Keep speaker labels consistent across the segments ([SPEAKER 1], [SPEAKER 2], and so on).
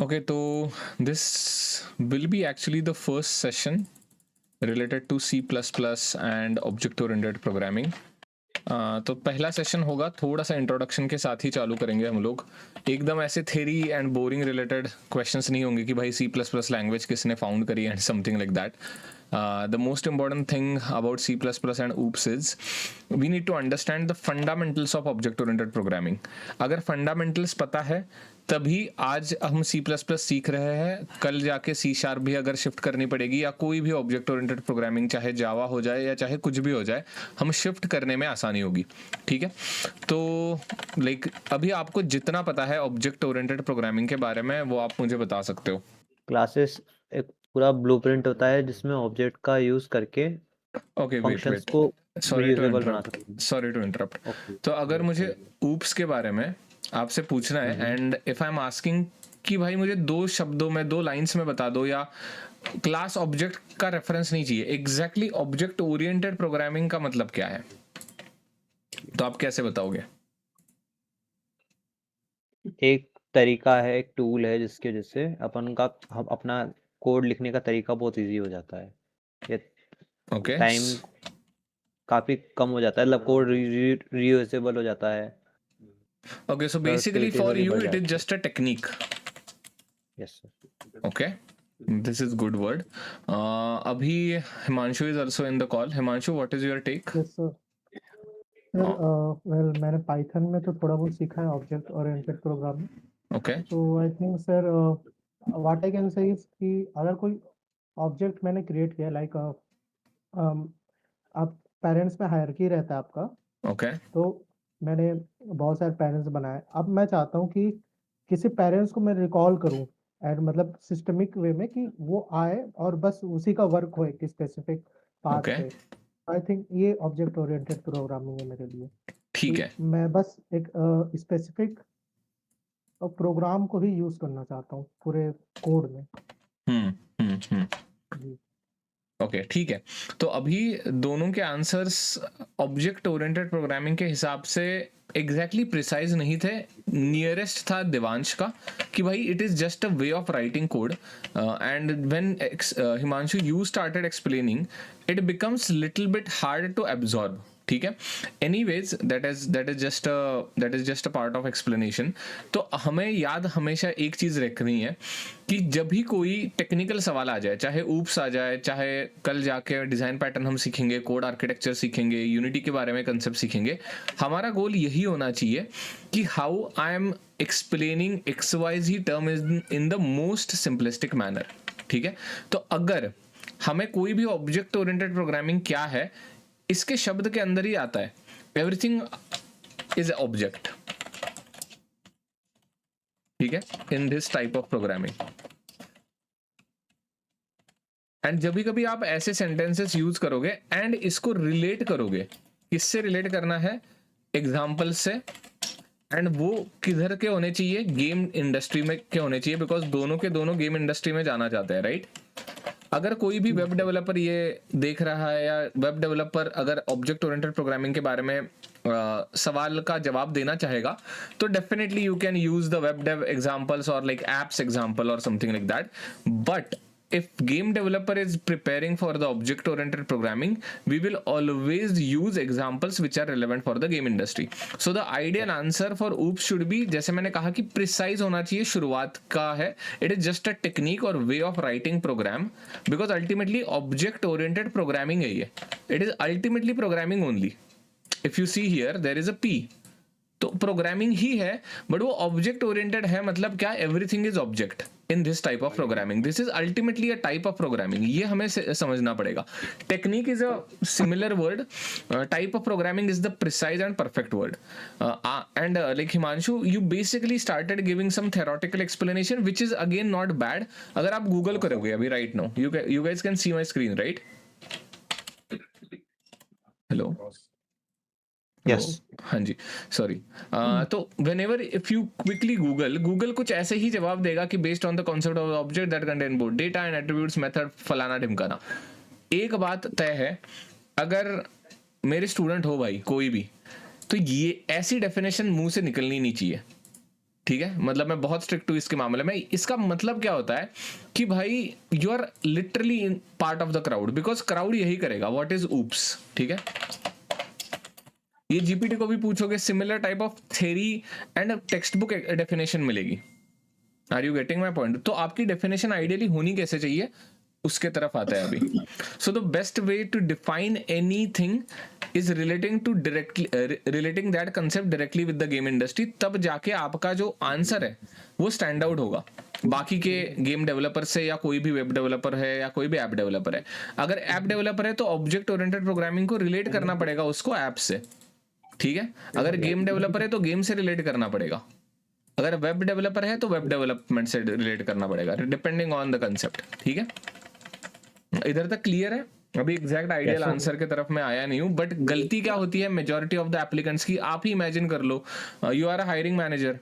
[SPEAKER 1] Okay, so this will be actually the first session related to C++ and object-oriented programming. तो पहला session होगा, थोड़ा सा introduction के साथ ही चालू करेंगे हम लोग. एकदम ऐसे theory and boring related questions नहीं होंगे कि भाई C++ लैंग्वेज किसने फाउंड करी and something like that. The most important thing about C++ and OOPS is we need to understand the fundamentals of object-oriented programming. अगर fundamentals पता है तभी आज हम C++ सीख रहे हैं, कल जाके C# भी अगर शिफ्ट करनी पड़ेगी या कोई भी ऑब्जेक्ट ओरिएंटेड प्रोग्रामिंग चाहे जावा हो जाए या चाहे कुछ भी हो जाए, हम शिफ्ट करने में आसानी होगी. ठीक है, तो लाइक अभी आपको जितना पता है ऑब्जेक्ट ओरिएंटेड प्रोग्रामिंग के बारे में वो आप मुझे बता सकते हो.
[SPEAKER 2] क्लासेस एक पूरा ब्लूप्रिंट होता है जिसमें ऑब्जेक्ट का यूज करके
[SPEAKER 1] ओके, वेट
[SPEAKER 2] फंक्शंस
[SPEAKER 1] वेट,
[SPEAKER 2] को
[SPEAKER 1] सॉरी टू
[SPEAKER 2] रीयूजेबल बना सकते
[SPEAKER 1] interrupt, sorry to interrupt.
[SPEAKER 2] Okay
[SPEAKER 1] तो अगर मुझे
[SPEAKER 2] ओके
[SPEAKER 1] ऊप्स के बारे में आपसे पूछना है and if I am asking कि भाई मुझे 2 शब्दों में 2 लाइंस में बता दो, या क्लास ऑब्जेक्ट का रेफरेंस नहीं चाहिए, एग्जैक्टली ऑब्जेक्ट ओरिएंटेड प्रोग्रामिंग का मतलब क्या है, तो आप कैसे बताओगे?
[SPEAKER 2] एक तरीका है, एक टूल है जिसके जिससे हम अपना कोड लिखने का तरीका बहुत इजी हो जाता है. ये
[SPEAKER 1] ओके
[SPEAKER 2] टाइम काफी कम हो जाता है, मतलब कोड रीयूजेबल हो जाता है,
[SPEAKER 1] okay, so basically
[SPEAKER 2] productivity
[SPEAKER 1] for
[SPEAKER 2] थोड़ी
[SPEAKER 1] यू
[SPEAKER 2] बढ़
[SPEAKER 1] इट इज
[SPEAKER 2] जाती है.
[SPEAKER 1] Just a technique.
[SPEAKER 2] Yes sir.
[SPEAKER 1] Okay, this is good word. अभी Himanshu is also in the call. Himanshu, what is your take?
[SPEAKER 3] Yes sir. Sir well मैंने Python में तो थोड़ा बहुत सीखा है ऑब्जेक्ट ओरिएंटेड प्रोग्रामिंग.
[SPEAKER 1] ओके,
[SPEAKER 3] तो I think sir what I can say is कि अगर कोई ऑब्जेक्ट मैंने क्रिएट किया लाइक आप पेरेंट्स में हायरार्की रहता है आपका,
[SPEAKER 1] ओके,
[SPEAKER 3] तो मैंने बहुत सारे पेरेंट्स बनाए. अब मैं चाहता हूँ कि किसी पेरेंट्स को मैं रिकॉल करूँ एंड मतलब सिस्टमिक वे में कि वो आए और बस उसी का वर्क हो एक स्पेसिफिक पाथ
[SPEAKER 1] ओके,
[SPEAKER 3] पे. आई थिंक ये ऑब्जेक्ट ओरिएंटेड प्रोग्रामिंग है मेरे लिए
[SPEAKER 1] ठीक
[SPEAKER 3] कि
[SPEAKER 1] है.
[SPEAKER 3] मैं बस एक स्पेसिफिक प्रोग्राम को ही यूज करना चाहता हूँ पूरे कोड में.
[SPEAKER 1] हम्म.
[SPEAKER 3] जी.
[SPEAKER 1] ओके, ठीक है. तो अभी दोनों के आंसर्स ऑब्जेक्ट ओरिएंटेड प्रोग्रामिंग के हिसाब से एग्जैक्टली प्रिसाइज नहीं थे. नियरेस्ट था देवांश का कि भाई it is just a way of writing code, and when Himanshu you started explaining it becomes little bit hard to absorb. ठीक है, anyways that is just a part of explanation. तो हमें याद हमेशा एक चीज रखनी है कि जब भी कोई टेक्निकल सवाल आ जाए, चाहे ऊप्स आ जाए, चाहे कल जाके डिजाइन पैटर्न हम सीखेंगे, कोड आर्किटेक्चर सीखेंगे, यूनिटी के बारे में कंसेप्ट सीखेंगे, हमारा गोल यही होना चाहिए कि how I am explaining XYZ term in the most simplistic manner. ठीक है, तो अगर हमें कोई भी ऑब्जेक्ट ओरिएंटेड प्रोग्रामिंग क्या है इसके शब्द के अंदर ही आता है, एवरीथिंग इज ऑब्जेक्ट. ठीक है, इन this type of programming. And जब भी कभी आप ऐसे सेंटेंसेस यूज करोगे एंड इसको रिलेट करोगे, किससे रिलेट करना है? एग्जाम्पल से. एंड वो किधर के होने चाहिए? गेम इंडस्ट्री में के होने चाहिए, बिकॉज दोनों के दोनों गेम इंडस्ट्री में जाना चाहते हैं, राइट? अगर कोई भी वेब डेवलपर ये देख रहा है या वेब डेवलपर अगर ऑब्जेक्ट ओरिएंटेड प्रोग्रामिंग के बारे में सवाल का जवाब देना चाहेगा, तो definitely you can use the web dev examples और लाइक एप्स एग्जांपल और something like that. But if game developer is preparing for the object oriented programming, we will always use examples which are relevant for the game industry. So the ideal answer for oops should be, जैसे मैंने कहा कि precise होना चाहिए, शुरुआत का है, it is just a technique or way of writing program, because ultimately object oriented programming है ये, it is ultimately programming only. If you see here there is a P, तो प्रोग्रामिंग ही है, बट वो ऑब्जेक्ट ओरिएंटेड है. मतलब क्या? Everything is object in this type of programming. This is ultimately a type of programming. ये हमें समझना पड़ेगा. Technique is a similar word, type of programming is the precise and perfect word. And like Himanshu, you basically started giving some theoretical explanation which is again not bad. अगर आप Google करोगे अभी right now, you guys can see my screen, right? Hello?
[SPEAKER 2] Yes.
[SPEAKER 1] हाँ जी, sorry. तो whenever if you quickly Google कुछ ऐसे ही जवाब देगा कि based on the concept of object that contain both data and attributes method फलाना ढिमकाना. एक बात तय है, अगर मेरे स्टूडेंट हो भाई कोई भी, तो ये ऐसी डेफिनेशन मुंह से निकलनी नहीं चाहिए. ठीक है, मतलब मैं बहुत स्ट्रिक्ट हूँ इसके मामले में। इसका मतलब क्या होता है कि भाई you are literally in part of the crowd, because crowd यही करेगा व्हाट इज ऊप्स। ठीक है, ये जीपीटी को भी पूछोगे similar type of theory and textbook definition मिलेगी। Are you getting my point? तो आपकी डेफिनेशन आइडियली होनी कैसे चाहिए, उसके तरफ आता है अभी। So the best way to define anything is relating that concept directly with the game industry, तब जाके आपका जो आंसर है वो स्टैंड आउट होगा बाकी के गेम डेवलपर से, या कोई भी वेब डेवलपर है या कोई भी ऐप डेवलपर है। अगर ऐप डेवलपर है तो ऑब्जेक्ट ओरिएंटेड प्रोग्रामिंग को रिलेट करना पड़ेगा उसको ऐप से। ठीक है, अगर गेम डेवलपर है तो गेम से रिलेट करना पड़ेगा, अगर वेब डेवलपर है तो वेब डेवलपमेंट से रिलेट करना पड़ेगा, डिपेंडिंग ऑन द कंसेप्ट। ठीक है, इधर तक क्लियर है? अभी एग्जैक्ट आइडियल आंसर के तरफ मैं आया नहीं हूं, बट गलती क्या होती है मेजॉरिटी ऑफ द एप्लीकेंट्स की, आप ही इमेजिन कर लो, you are a hiring manager.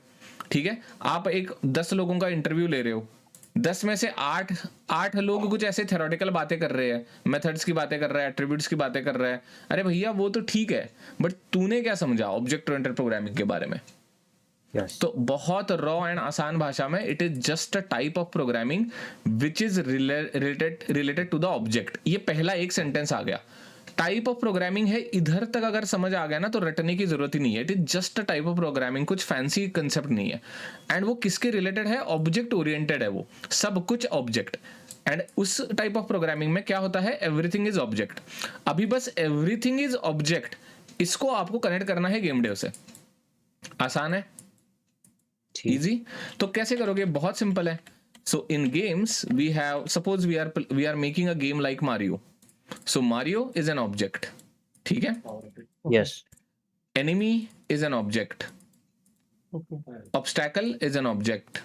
[SPEAKER 1] ठीक है, आप एक 10 लोगों का इंटरव्यू ले रहे हो, 10 में से 8 लोग कुछ ऐसे थ्योरेटिकल बातें कर रहे हैं, मेथड्स की बातें कर रहा है, एट्रीब्यूट्स की बातें कर रहा है। अरे भैया वो तो ठीक है, बट तूने क्या समझा ऑब्जेक्ट ओरिएंटेड प्रोग्रामिंग के बारे में?
[SPEAKER 2] यस
[SPEAKER 1] तो बहुत रॉ एंड आसान भाषा में, it is just a type of programming which is related to the object. ये पहला एक सेंटेंस आ गया, टाइप ऑफ प्रोग्रामिंग है। इधर तक अगर समझ आ गया ना तो रटने की जरूरत ही नहीं है, it is just a type of programming, कुछ फैंसी कंसेप्ट नहीं है। एंड वो किसके रिलेटेड है? ऑब्जेक्ट ओरिएंटेड है, वो सब कुछ ऑब्जेक्ट। एंड उस टाइप ऑफ प्रोग्रामिंग में क्या होता है, एवरीथिंग इज ऑब्जेक्ट। अभी बस एवरीथिंग इज ऑब्जेक्ट, इसको आपको कनेक्ट करना है गेम डेव से। आसान है,
[SPEAKER 2] ठीक
[SPEAKER 1] इजी। तो कैसे करोगे? बहुत सिंपल है। So in games we have, suppose we are making a game like Mario. So Mario is an object. ठीक है,
[SPEAKER 2] yes
[SPEAKER 1] enemy is an object,
[SPEAKER 3] okay
[SPEAKER 1] obstacle is an object,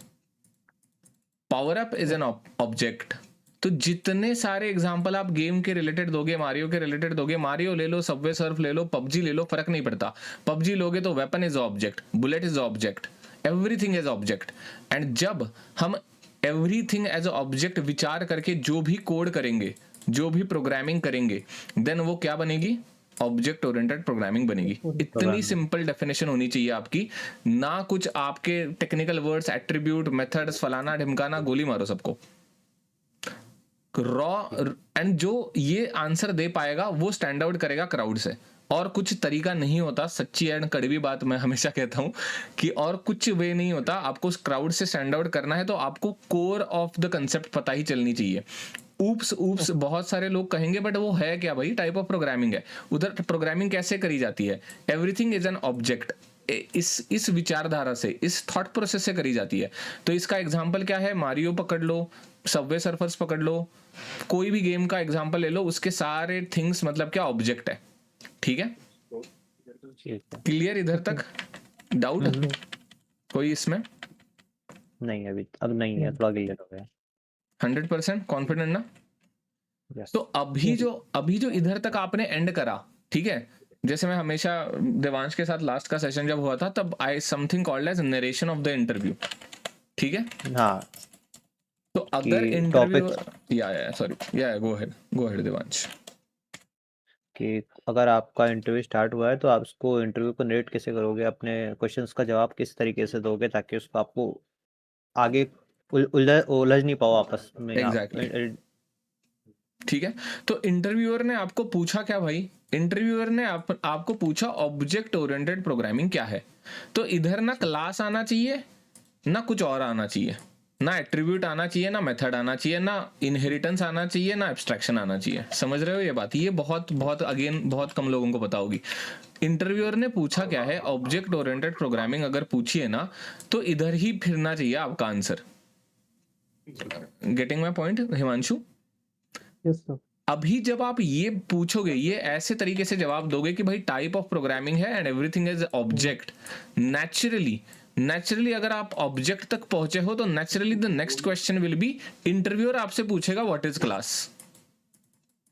[SPEAKER 1] power up is an object. तो जितने सारे example आप game के related दोगे, Mario के related दोगे, मारियो ले लो, सबवे सर्फ ले लो, पबजी ले लो, फर्क नहीं पड़ता। पबजी लोगे तो weapon is object, bullet is object, everything is object. And जब हम एवरीथिंग एज ऑब्जेक्ट विचार करके जो भी कोड करेंगे, जो भी प्रोग्रामिंग करेंगे, देन वो क्या बनेगी? ऑब्जेक्ट ओरिएंटेड प्रोग्रामिंग बनेगी। इतनी सिंपल डेफिनेशन होनी चाहिए आपकी, ना कुछ आपके टेक्निकल वर्ड्स, एट्रीब्यूट, मेथड्स, फलाना ढिमकाना, गोली मारो सबको। रॉ एंड जो ये आंसर दे पाएगा वो स्टैंड आउट करेगा क्राउड से। और कुछ तरीका नहीं होता, सच्ची एंड कड़वी बात मैं हमेशा कहता हूं कि और कुछ वे नहीं होता। आपको क्राउड से स्टैंड आउट करना है तो आपको कोर ऑफ द कंसेप्ट पता ही चलनी चाहिए। ऊप्स बहुत सारे लोग कहेंगे, बट वो है क्या भाई? टाइप ऑफ प्रोग्रामिंग है। उधर प्रोग्रामिंग कैसे करी जाती है? एवरीथिंग इज एन ऑब्जेक्ट, इस विचारधारा से, इस थॉट प्रोसेस से करी जाती है। तो इसका एग्जांपल क्या है? मारियो पकड़ लो, सबवे सर्फर्स पकड़ लो, कोई भी गेम का एग्जांपल ले लो, उसके सारे थिंग्स मतलब क्या? ऑब्जेक्ट है। ठीक है,
[SPEAKER 2] ठीक है
[SPEAKER 1] क्लियर इधर तक? डाउट कोई इसमें?
[SPEAKER 2] नहीं अभी अब नहीं है, थोड़ा क्लियर हो गया
[SPEAKER 1] 100% कॉन्फिडेंट ना?
[SPEAKER 2] यस
[SPEAKER 1] तो अभी जो इधर तक आपने एंड करा, ठीक है, जैसे मैं हमेशा देवांश के साथ लास्ट का सेशन जब हुआ था तब I something called as narration of the interview. ठीक है,
[SPEAKER 2] हाँ
[SPEAKER 1] तो अगर
[SPEAKER 2] कि
[SPEAKER 1] इंटरव्यू
[SPEAKER 2] टॉपिक
[SPEAKER 1] या सॉरी या गो अहेड देवांश।
[SPEAKER 2] कि अगर आपका इंटरव्यू स्टार्ट हुआ है तो आप उसको इंटरव्यू को नरेट कैसे करोगे, अपने क्वेश्चंस का जवाब किस तरीके से दोगे ताकि उसको आपको आगे उलझ नहीं पाओ आपस में आप
[SPEAKER 1] एग्जैक्टली ठीक है, तो इंटरव्यूअर ने आपको पूछा क्या भाई? इंटरव्यूअर ने आपको पूछा ऑब्जेक्ट ओरिएंटेड प्रोग्रामिंग क्या है। तो इधर ना क्लास आना चाहिए, ना कुछ और आना चाहिए, ना एट्रीब्यूट आना चाहिए, ना मेथड आना चाहिए, ना इनहेरिटेंस आना चाहिए, ना एब्स्ट्रैक्शन आना चाहिए। समझ रहे हो ये बात? ये बहुत बहुत अगेन बहुत कम लोगों को पता होगी। इंटरव्यूअर ने पूछा क्या है? ऑब्जेक्ट ओरिएंटेड प्रोग्रामिंग अगर पूछिए ना तो इधर ही फिरना चाहिए आपका answer. Getting my point Himanshu?
[SPEAKER 3] Yes sir
[SPEAKER 1] अभी जब आप ये पूछोगे, ये ऐसे तरीके से जवाब दोगे कि भाई टाइप ऑफ प्रोग्रामिंग है and everything is object, naturally अगर आप ऑब्जेक्ट तक पहुंचे हो तो naturally the next question will be, interviewer आपसे पूछेगा व्हाट इज क्लास।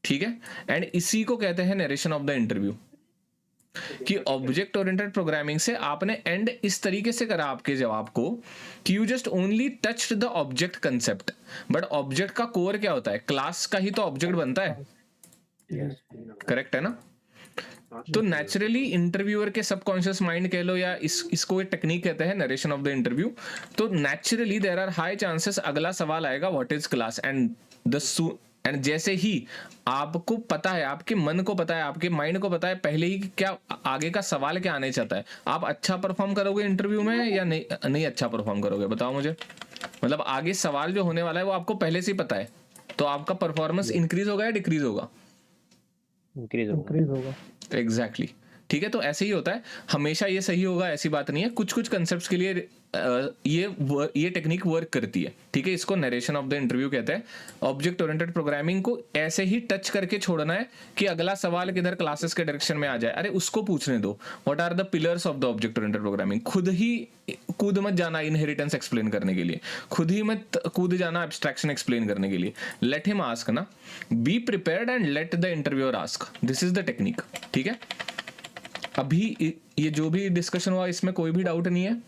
[SPEAKER 1] ठीक है, एंड इसी को कहते हैं नरेशन ऑफ द इंटरव्यू, कि ऑब्जेक्ट ओरिएंटेड प्रोग्रामिंग से आपने एंड इस तरीके से करा आपके जवाब को कि you just only touched the object concept. But object का कोर क्या होता है? क्लास का ही तो ऑब्जेक्ट बनता है, करेक्ट है ना? तो नेचुरली इंटरव्यूअर के सबकॉन्शियस माइंड कह लो या इसको एक टेक्निक कहते हैं नरेशन ऑफ द इंटरव्यू। तो naturally there are high chances अगला सवाल आएगा व्हाट इज क्लास एंड जैसे ही आपको पता है, आपके मन को पता है, आपके माइंड को पता है पहले ही कि क्या आगे का सवाल क्या आने चाहता है, आप अच्छा परफॉर्म करोगे इंटरव्यू में या नहीं अच्छा परफॉर्म करोगे, बताओ मुझे। मतलब आगे सवाल जो होने वाला है वो आपको पहले से ही पता है, तो आपका परफॉर्मेंस इंक्रीज होगा या डिक्रीज होगा?
[SPEAKER 2] इंक्रीज
[SPEAKER 3] होगा।
[SPEAKER 1] एग्जैक्टली ठीक है। तो ऐसे ही होता है, हमेशा ये सही होगा ऐसी बात नहीं है, कुछ कुछ कंसेप्ट्स के लिए ये टेक्निक वर्क करती है, ठीक है। इसको नरेशन ऑफ द इंटरव्यू कहते हैं। ऑब्जेक्ट ओरिएंटेड प्रोग्रामिंग को ऐसे ही टच करके छोड़ना है कि अगला सवाल किधर क्लासेस के डायरेक्शन में आ जाए, अरे उसको पूछने दो what are the pillars of the object oriented programming. खुद ही कूद मत जाना इनहेरिटेंस एक्सप्लेन करने के लिए, खुद ही मत कूद जाना एब्स्ट्रैक्शन एक्सप्लेन करने के लिए। लेट हिम आस्क ना, be prepared and let the interviewer ask, this is the technique, ठीक है। अभी ये जो भी डिस्कशन हुआ इसमें कोई भी डाउट नहीं है?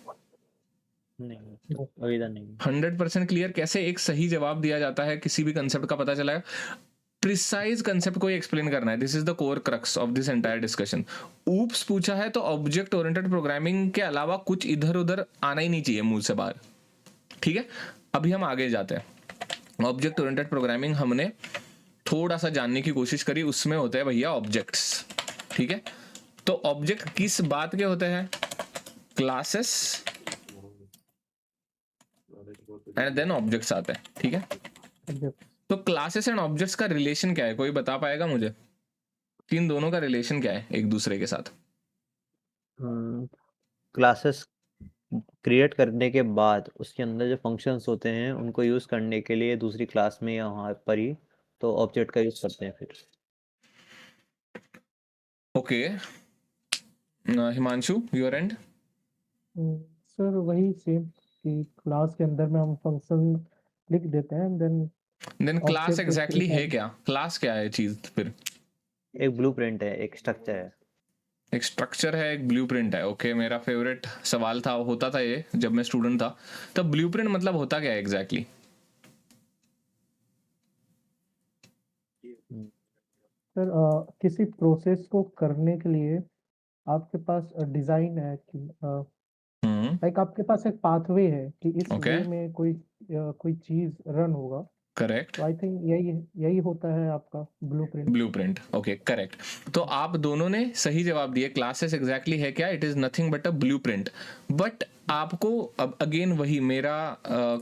[SPEAKER 2] नहीं, अभी तक नहीं।
[SPEAKER 1] 100% क्लियर कैसे एक सही जवाब दिया जाता है, किसी भी कंसेप्ट का पता चला है, प्रिसाइज कंसेप्ट को एक्सप्लेन करना है। This is the core crux of this entire discussion. Oops पूछा है तो ऑब्जेक्ट ओरिएंटेड प्रोग्रामिंग के अलावा कुछ इधर उधर आना ही नहीं चाहिए मुंह से बाहर, ठीक है। अभी हम आगे जाते हैं। ऑब्जेक्ट ओरिएंटेड प्रोग्रामिंग हमने थोड़ा सा जानने की कोशिश करी, उसमें होते हैं भैया ऑब्जेक्ट्स, ठीक है। तो ऑब्जेक्ट किस बात के होते हैं? क्लासेस एंड देन ऑब्जेक्ट्स आते हैं, ठीक है। तो क्लासेस एंड ऑब्जेक्ट्स का रिलेशन क्या है, कोई बता पाएगा मुझे? इन दोनों का रिलेशन क्या है एक दूसरे के साथ?
[SPEAKER 2] क्लासेस क्रिएट करने के बाद उसके अंदर जो फंक्शंस होते हैं उनको यूज करने के लिए दूसरी क्लास में या वहाँ पर ही तो ऑब्जेक्ट का यूज करते हैं फिर।
[SPEAKER 1] Okay, Himanshu your end?
[SPEAKER 3] Sir वही सेम कि क्लास के अंदर में हम फंक्शन लिख देते हैं
[SPEAKER 1] देन क्लास
[SPEAKER 3] object
[SPEAKER 1] एग्जैक्टली
[SPEAKER 3] उसके
[SPEAKER 1] है क्या? क्लास क्या है चीज फिर?
[SPEAKER 2] एक ब्लूप्रिंट है, एक स्ट्रक्चर है।
[SPEAKER 1] एक स्ट्रक्चर है, एक ब्लूप्रिंट है। ओके, मेरा फेवरेट सवाल था, होता था ये जब मैं स्टूडेंट था। तो ब्लूप्रिंट मतलब होता क्या है एग्जैक्टली?
[SPEAKER 3] सर किसी प्रोसेस को करने के लिए आपके पास डिजाइन है कि लाइक आपके पास एक पाथवे है कि इस
[SPEAKER 1] Okay.
[SPEAKER 3] वे में कोई चीज रन होगा।
[SPEAKER 1] करेक्ट,
[SPEAKER 3] तो आई थिंक यही होता है आपका ब्लूप्रिंट।
[SPEAKER 1] Blueprint, okay correct. तो आप दोनों ने सही जवाब दिए। क्लासेस एग्जैक्टली है क्या? It is nothing but a blueprint. But आपको अब अगेन वही मेरा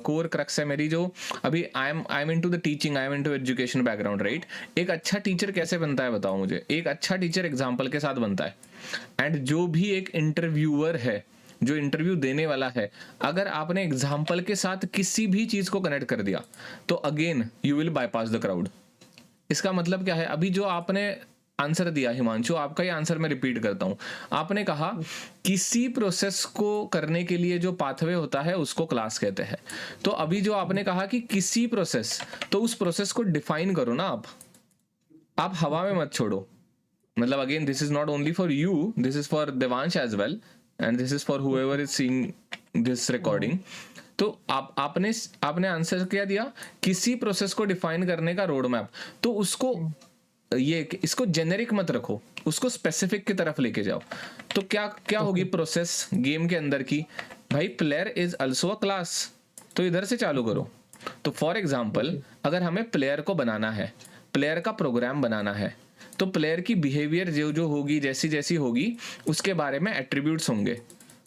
[SPEAKER 1] कोर क्रक्स है मेरी, जो अभी I am into the teaching, I am into education background, right. एक अच्छा टीचर कैसे बनता है बताओ मुझे? एक अच्छा टीचर एग्जाम्पल के साथ बनता है। एंड जो भी एक इंटरव्यूअर है, जो इंटरव्यू देने वाला है, अगर आपने एग्जाम्पल के साथ किसी भी चीज को कनेक्ट कर दिया तो again you will bypass the crowd. इसका मतलब क्या है? अभी जो आपने आंसर दिया हिमांशु, आपका ही आंसर मैं रिपीट करता हूं। आपने कहा किसी प्रोसेस को करने के लिए जो पाथवे होता है उसको क्लास कहते हैं। तो अभी जो आपने कहा कि किसी प्रोसेस, तो उस प्रोसेस को डिफाइन करो ना आप हवा में मत छोड़ो। मतलब again this is not only for you, this is for Devansh as well and this is for whoever is seeing this recording. तो आपने आंसर क्या दिया? किसी प्रोसेस को डिफाइन करने का रोड मैप। तो उसको इसको जेनेरिक मत रखो, उसको स्पेसिफिक की तरफ लेके जाओ। तो क्या होगी प्रोसेस गेम के अंदर की? भाई player is also a class, तो इधर से चालू करो। तो फॉर एग्जांपल अगर हमें प्लेयर को बनाना है, प्लेयर का प्रोग्राम बनाना है, तो प्लेयर की बिहेवियर जो होगी, जैसी जैसी होगी, उसके बारे में एट्रीब्यूट्स होंगे,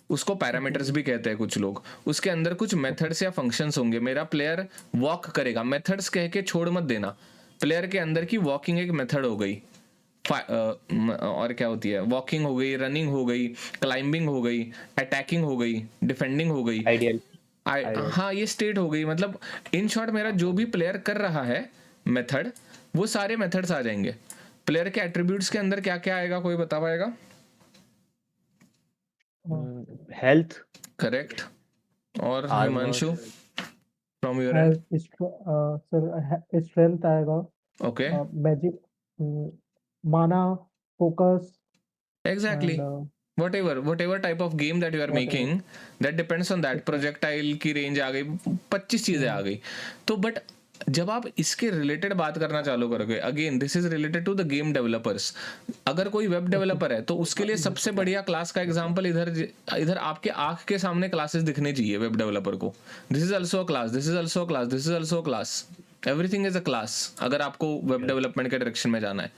[SPEAKER 1] उसको पैरामीटर्स भी कहते हैं कुछ लोग। उसके अंदर कुछ मेथड्स या फंक्शंस होंगे। मेरा प्लेयर वॉक करेगा, मेथड्स कह के छोड़ मत देना। प्लेयर के अंदर की वॉकिंग एक मेथड हो गई, और क्या होती है? वॉकिंग हो गई, रनिंग हो गई, क्लाइंबिंग हो गई, अटैकिंग हो गई, डिफेंडिंग हो गई,
[SPEAKER 2] आइडियल।
[SPEAKER 1] हाँ ये स्टेट हो गई। मतलब इन शॉर्ट मेरा जो भी प्लेयर कर रहा है मेथड, वो सारे मेथड्स आ जाएंगे। प्लेयर के एट्रीब्यूट्स के अंदर क्या क्या आएगा, कोई बता पाएगा?
[SPEAKER 2] Health,
[SPEAKER 1] correct. और
[SPEAKER 2] armour,
[SPEAKER 1] Himanshu from your end?
[SPEAKER 3] Sir strength आएगा,
[SPEAKER 1] okay
[SPEAKER 3] magic, mana, focus
[SPEAKER 1] exactly.
[SPEAKER 3] And
[SPEAKER 1] whatever type of game that you are making, that depends on that। Projectile की रेंज आ गई, 25 चीजें आ गई। तो बट जब आप इसके रिलेटेड बात करना चालू करोगे, again this is related to the game developers. अगर कोई वेब डेवलपर है तो उसके लिए सबसे बढ़िया क्लास का एग्जांपल इधर इधर आपके आंख के सामने क्लासेस दिखने चाहिए वेब डेवलपर को। This is also a class, this is also a class, this is also a class, everything is a class. अगर आपको वेब डेवलपमेंट के डायरेक्शन में जाना है,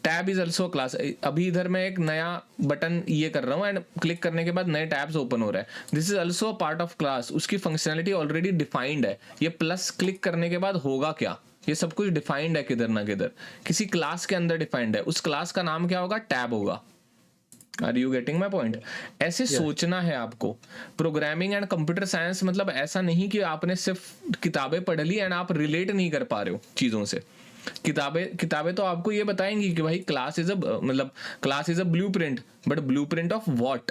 [SPEAKER 1] टैब इज ऑल्सो क्लास। अभी इधर मैं एक नया बटन ये कर रहा हूँ एंड क्लिक करने के बाद नए टैब्स ओपन हो रहा है, this is also part of class. उसकी फंक्शनैलिटी ऑलरेडी डिफाइंड है। ये प्लस क्लिक करने के बाद होगा क्या, ये सब कुछ डिफाइंड है किधर ना किधर, किसी क्लास के अंदर डिफाइंड है। उस क्लास का नाम क्या होगा, टैब होगा। Are you getting my point? ऐसे सोचना है आपको। प्रोग्रामिंग एंड कंप्यूटर साइंस मतलब ऐसा नहीं कि आपने सिर्फ किताबें पढ़ ली एंड आप रिलेट नहीं कर पा रहे हो चीज़ों से। किताबें तो आपको ये बताएंगी कि भाई class is a blueprint, but blueprint of what?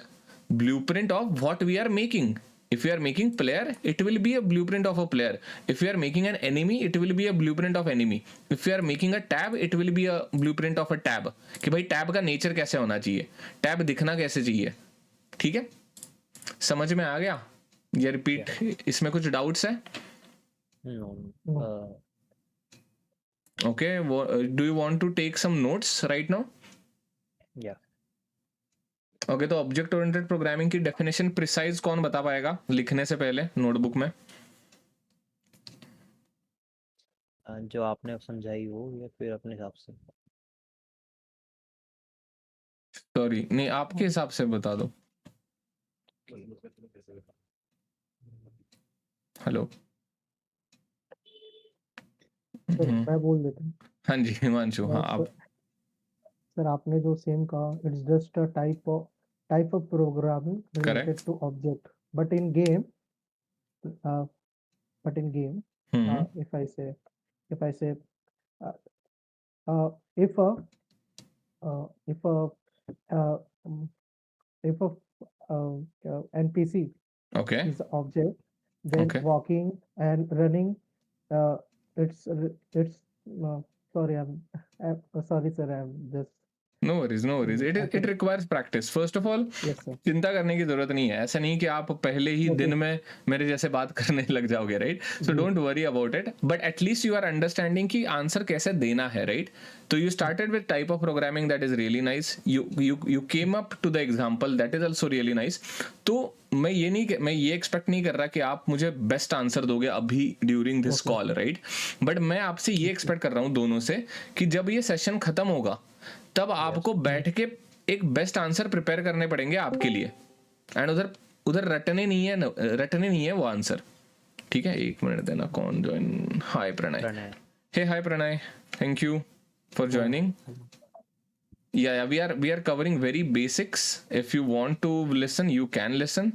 [SPEAKER 1] Blueprint of what we are making. If you are making player, it will be a blueprint of a player. If you are making an enemy, it will be a blueprint of enemy. If you are making a tab, it will be a blueprint of a tab. कि भाई tab का nature कैसे होना चाहिए, tab दिखना कैसे चाहिए। ठीक है, समझ में आ गया? ये रिपीट, इसमें कुछ डाउट्स है? Okay, do you want to take some notes right now?
[SPEAKER 2] Yeah.
[SPEAKER 1] Okay, तो ऑब्जेक्ट ओरिएंटेड प्रोग्रामिंग की डेफिनेशन प्रिसाइज कौन बता पाएगा लिखने से पहले नोटबुक में?
[SPEAKER 2] जो आपने समझाई हो या फिर अपने हिसाब से?
[SPEAKER 1] सॉरी, नहीं आपके हिसाब से बता दो। हेलो,
[SPEAKER 3] मैं बोल देता हूँ।
[SPEAKER 1] हाँ जी हिमांशु, हाँ आप।
[SPEAKER 3] सर आपने जो सेम कहा, it's just a type of programming related to object, but in game if I say if a NPC
[SPEAKER 1] Okay.
[SPEAKER 3] is object, then
[SPEAKER 1] Okay.
[SPEAKER 3] walking and running, it's sorry, sorry sir, I'm just
[SPEAKER 1] No worries, no worries. It requires practice. First of all,
[SPEAKER 3] yes sir.
[SPEAKER 1] चिंता करने की जरूरत नहीं है। ऐसा नहीं कि आप पहले ही दिन में मेरे जैसे बात करने लग जाओगे, right? So don't worry about it, but at least you are understanding कि आंसर कैसे देना है, राइट? तो you started with type of programming, that is really nice. You came up to the example, that is also really nice. तो मैं ये expect नहीं कर रहा कि आप मुझे बेस्ट आंसर दोगे अभी during this call, right? But मैं आपसे ये एक्सपेक्ट कर रहा हूँ दोनों से कि जब ये सेशन खत्म होगा तब आपको बैठ के एक बेस्ट आंसर प्रिपेयर करने पड़ेंगे आपके लिए, एंड उधर रटने नहीं है वो आंसर। ठीक है, एक मिनट देना। कौन join? Hi Pranay. Hey hi Pranay, thank you for joining. Yeah, we are covering very basics. If you want to listen, you can listen.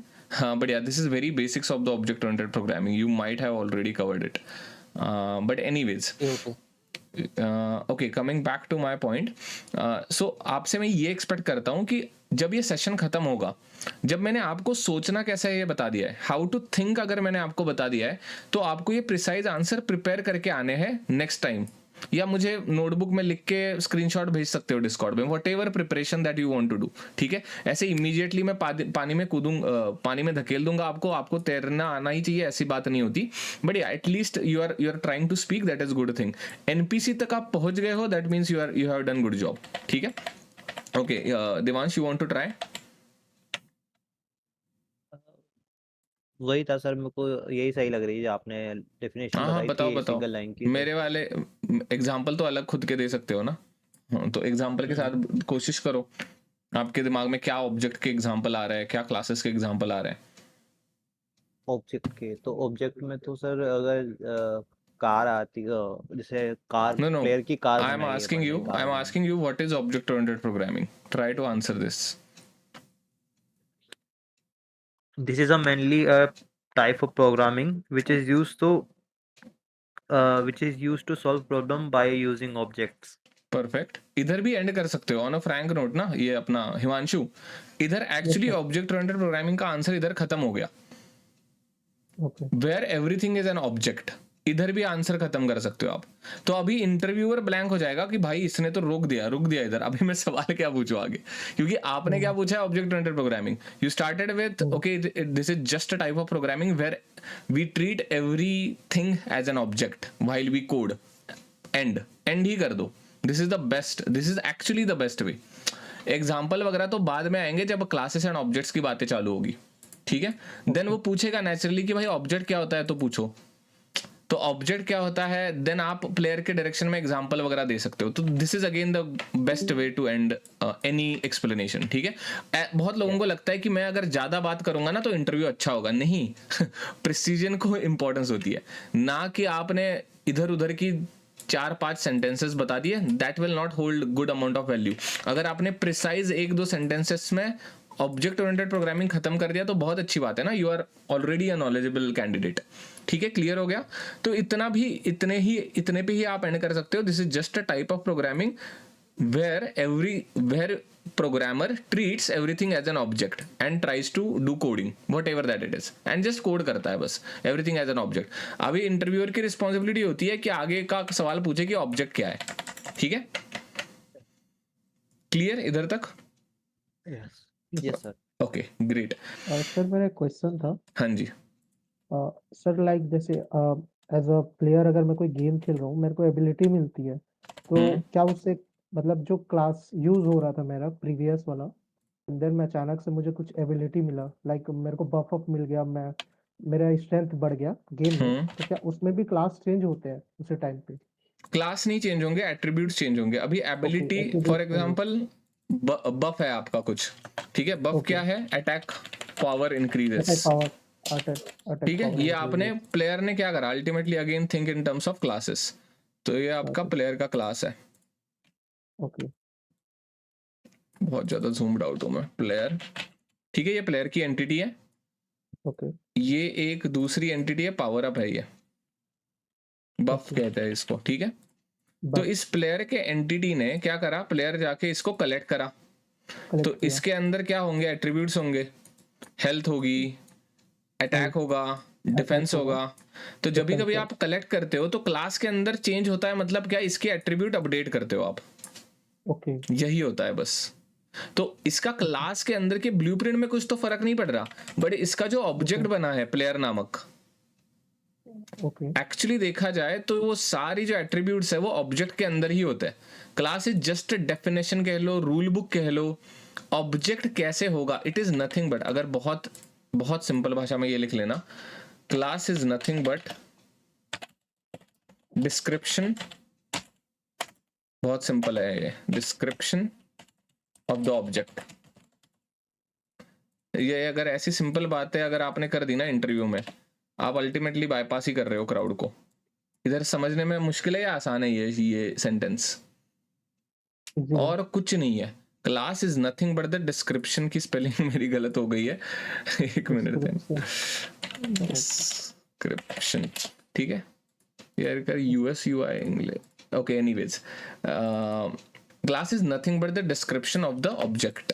[SPEAKER 1] But yeah, this is very basics of the object-oriented programming. You might have already covered it. But anyways, okay, coming back to my point. So आपसे मैं ये expect करता हूँ कि जब ये session खत्म होगा, जब मैंने आपको सोचना कैसा है ये बता दिया है, हाउ टू थिंक अगर मैंने आपको बता दिया है, तो आपको ये प्रिसाइज आंसर प्रिपेयर करके आने हैं नेक्स्ट टाइम, या मुझे नोटबुक में लिख के स्क्रीनशॉट भेज सकते हो डिस्कॉर्ड में, whatever preparation that you want to do. ठीक है, ऐसे इमीडिएटली मैं पानी में पानी में धकेल दूंगा आपको तैरना आना ही चाहिए, ऐसी बात नहीं होती। But at least you are trying to speak, that is good thing. NPC तक आप पहुंच गए हो, that means you have done good job. ठीक है, okay Devansh, you want to try?
[SPEAKER 2] वही था सर, मेरे को यही सही लग रही है जो आपने डेफिनेशन बताई थी सिंगल लाइन की।
[SPEAKER 1] मेरे वाले एग्जांपल तो अलग खुद के दे सकते हो ना, तो एग्जांपल के साथ कोशिश करो। आपके दिमाग में क्या ऑब्जेक्ट के एग्जांपल आ रहा है, क्या क्लासेस के एग्जांपल आ रहे हैं?
[SPEAKER 2] ऑब्जेक्ट के तो ऑब्जेक्ट में तो सर अगर कार आती, जैसे कार, प्लेयर की car
[SPEAKER 1] I am asking you what is object oriented programming? Try to answer this.
[SPEAKER 2] This is a mainly a type of programming which is used to solve problem by using objects.
[SPEAKER 1] Perfect, इधर भी and कर सकते हो on a Frank note ना। ये अपना हिमांशु, इधर actually object oriented programming का आंसर इधर खत्म हो गया, where everything is an object. इधर भी आंसर खत्म कर सकते हो आप। तो अभी इंटरव्यूअर ब्लैंक हो जाएगा कि भाई इसने तो रुक दिया इधर, अभी मैं सवाल क्या पूछूं आगे, क्योंकि आपने क्या पूछा है, object oriented programming. You started with okay this is just a type of programming where we treat everything as an object while we code. And ही कर दो, this is the best, this is actually the best way. Example वगैरह तो बाद में आएंगे जब classes and objects की बातें चालू होगी, ठीक है। देन वो पूछेगा नेचुरली कि भाई ऑब्जेक्ट क्या होता है, तो पूछो तो ऑब्जेक्ट क्या होता है, देन आप प्लेयर के डायरेक्शन में एग्जांपल वगैरह दे सकते हो। तो this is again the best way to end any explanation, ठीक है। बहुत लोगों को लगता है कि मैं अगर ज्यादा बात करूंगा ना तो इंटरव्यू अच्छा होगा, नहीं प्रिसीजन को इंपॉर्टेंस होती है, ना कि आपने इधर उधर की 4-5 सेंटेंसेस बता दिए, that will not hold good amount of value. अगर आपने प्रिसाइज 1-2 सेंटेंसेस में ऑब्जेक्ट ओरिएंटेड प्रोग्रामिंग खत्म कर दिया तो बहुत अच्छी बात है ना, you are already a knowledgeable candidate, ठीक है। क्लियर हो गया। तो इतने पे ही आप एंड कर सकते हो। This is just a type of programming where programmer treats everything as an object and tries to do coding whatever that it is, and just code करता है बस एवरीथिंग एज एन ऑब्जेक्ट। अभी interviewer की responsibility होती है कि आगे का सवाल पूछे कि ऑब्जेक्ट क्या है, ठीक है। क्लियर इधर तक?
[SPEAKER 2] Yes sir.
[SPEAKER 1] Okay great.
[SPEAKER 3] Sir मेरा एक क्वेश्चन था।
[SPEAKER 1] हाँ जी।
[SPEAKER 3] सर लाइक जैसे एज अ प्लेयर अगर मैं कोई गेम खेल रहा हूँ, मेरे को एबिलिटी मिलती है, तो क्या उससे मतलब जो क्लास यूज हो रहा था मेरा प्रीवियस वाला, देन मैं अचानक से मुझे कुछ एबिलिटी मिला, लाइक मेरे को बफ अप मिल गया, मैं मेरा स्ट्रेंथ बढ़ गया गेम में, तो क्या उसमें भी क्लास चेंज होते हैं उसी टाइम पे?
[SPEAKER 1] क्लास नहीं चेंज होंगे, एट्रीब्यूट्स चेंज होंगे। अभी ability
[SPEAKER 3] attributes
[SPEAKER 1] for
[SPEAKER 3] change
[SPEAKER 1] example buff है आपका कुछ, ठीक है। बफ क्या है? Attack power increases,
[SPEAKER 3] power attack
[SPEAKER 1] ठीक है।
[SPEAKER 3] पावर
[SPEAKER 1] ये आपने प्लेयर ने क्या करा, ultimately again think in terms of classes, तो ये आपका प्लेयर का क्लास है।
[SPEAKER 3] ओके
[SPEAKER 1] बहुत ज्यादा zoomed आउट हूं मैं। प्लेयर, ठीक है, ये प्लेयर की एंटिटी है,
[SPEAKER 3] ओके
[SPEAKER 1] ये एक दूसरी एंटिटी है, पावर अप है, ये बफ कहते हैं इसको, ठीक है। तो इस प्लेयर के एंटिटी ने क्या करा, प्लेयर जाके इसको कलेक्ट करा, तो इसके अंदर क्या होंगे, एट्रीब्यूट्स होंगे, हेल्थ होगी, अटैक होगा, डिफेंस होगा। तो जब भी कभी आप कलेक्ट करते हो तो क्लास के अंदर चेंज होता है, मतलब क्या, इसके एट्रीब्यूट अपडेट करते हो आप,
[SPEAKER 3] ओके
[SPEAKER 1] यही होता है बस। तो इसका क्लास के अंदर के ब्लूप्रिंट में कुछ तो फर्क नहीं पड़ रहा, बट इसका जो ऑब्जेक्ट बना है प्लेयर नामक,
[SPEAKER 3] ओके
[SPEAKER 1] एक्चुअली देखा जाए तो वो सारी जो एट्रीब्यूट्स है वो ऑब्जेक्ट के अंदर ही होते हैं। क्लास इज जस्ट डेफिनेशन कह लो, रूल बुक कह लो। ऑब्जेक्ट कैसे होगा, इट इज नथिंग बट, अगर बहुत बहुत सिंपल भाषा में ये लिख लेना, class is nothing but description, बहुत सिंपल है ये, डिस्क्रिप्शन ऑफ द ऑब्जेक्ट। ये अगर ऐसी सिंपल बात है अगर आपने कर दी ना इंटरव्यू में, आप अल्टीमेटली बाईपास ही कर रहे हो क्राउड को। इधर समझने में मुश्किल है या आसान है ये सेंटेंस? और कुछ नहीं है। Class is nothing but the description की स्पेलिंग मेरी गलत हो गई है, एक मिनट। डिस्क्रिप्शन, ठीक है यार, कर US UI English, okay. Anyways, class is nothing but the description of the object.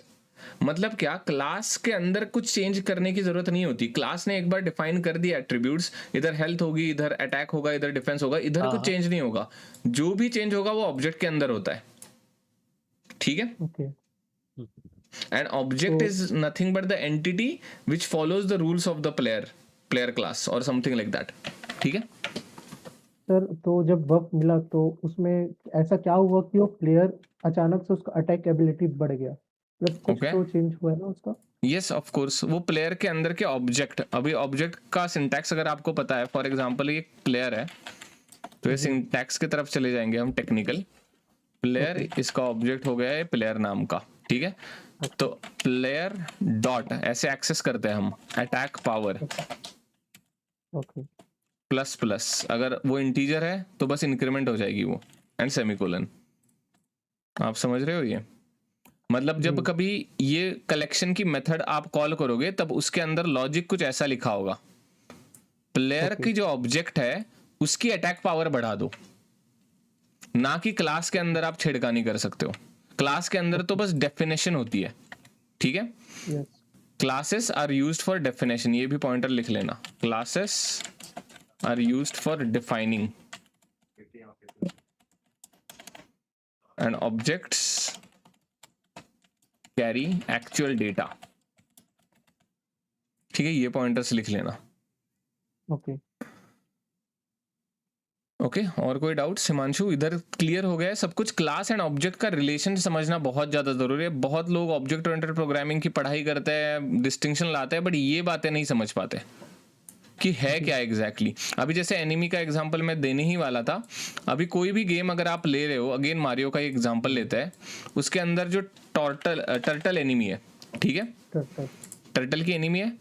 [SPEAKER 1] मतलब क्या, क्लास के अंदर कुछ चेंज करने की जरूरत नहीं होती। क्लास ने एक बार डिफाइन कर दिया एट्रीब्यूट्स, इधर हेल्थ होगी, इधर अटैक होगा, इधर डिफेंस होगा, इधर कुछ चेंज नहीं होगा। जो भी चेंज होगा वो ऑब्जेक्ट के अंदर होता है, ठीक है।
[SPEAKER 3] Okay
[SPEAKER 1] and object is nothing but the entity which follows the rules of the player class और समथिंग लाइक दैट, ठीक है।
[SPEAKER 3] सर तो जब बफ मिला तो उसमें ऐसा क्या हुआ कि वो प्लेयर अचानक से उसका अटैक एबिलिटी बढ़ गया, मतलब कुछ
[SPEAKER 1] Okay.
[SPEAKER 3] तो चेंज हुआ है ना उसका?
[SPEAKER 1] यस ऑफ कोर्स, वो प्लेयर के अंदर के ऑब्जेक्ट, अभी ऑब्जेक्ट का सिंटैक्स अगर आपको पता है, फॉर एग्जांपल ये प्लेयर है, तो ये सिंटैक्स की तरफ चले जाएंगे हम, टेक्निकल। प्लेयर, इसका ऑब्जेक्ट हो गया है प्लेयर नाम का, ठीक है। तो प्लेयर डॉट ऐसे एक्सेस करते हैं हम, attack power
[SPEAKER 3] okay
[SPEAKER 1] plus plus, अगर वो इंटीजर है तो बस इंक्रीमेंट हो जाएगी वो, एंड सेमीकोलन। आप समझ रहे हो ये? मतलब जब कभी ये कलेक्शन की मेथड आप कॉल करोगे तब उसके अंदर लॉजिक कुछ ऐसा लिखा होगा, प्लेयर की जो ऑब्जेक्ट है उसकी अटैक पावर बढ़ा दो, ना कि क्लास के अंदर आप छेड़खानी कर सकते हो। क्लास के अंदर तो बस डेफिनेशन होती है, ठीक है।
[SPEAKER 3] Yes
[SPEAKER 1] classes are used for definition, ये भी पॉइंटर लिख लेना, classes are used for defining and objects carry actual data. ठीक है, ये पॉइंटर्स लिख लेना.
[SPEAKER 3] ओके
[SPEAKER 1] ओके और कोई डाउट हिमांशु? इधर क्लियर हो गया है सब कुछ. क्लास एंड ऑब्जेक्ट का रिलेशन समझना बहुत ज़्यादा ज़रूरी है. बहुत लोग ऑब्जेक्ट ओरिएंटेड प्रोग्रामिंग की पढ़ाई करते हैं, डिस्टिंक्शन लाते हैं, बट ये बातें नहीं समझ पाते कि है क्या एग्जैक्टली. अभी जैसे एनिमी का एग्जांपल मैं देने ही वाला था. अभी कोई भी गेम अगर आप ले रहे हो, अगेन मारियो का एग्जांपल लेते हैं, उसके अंदर जो टर्टल एनिमी है, ठीक है, टर्टल की एनिमी है,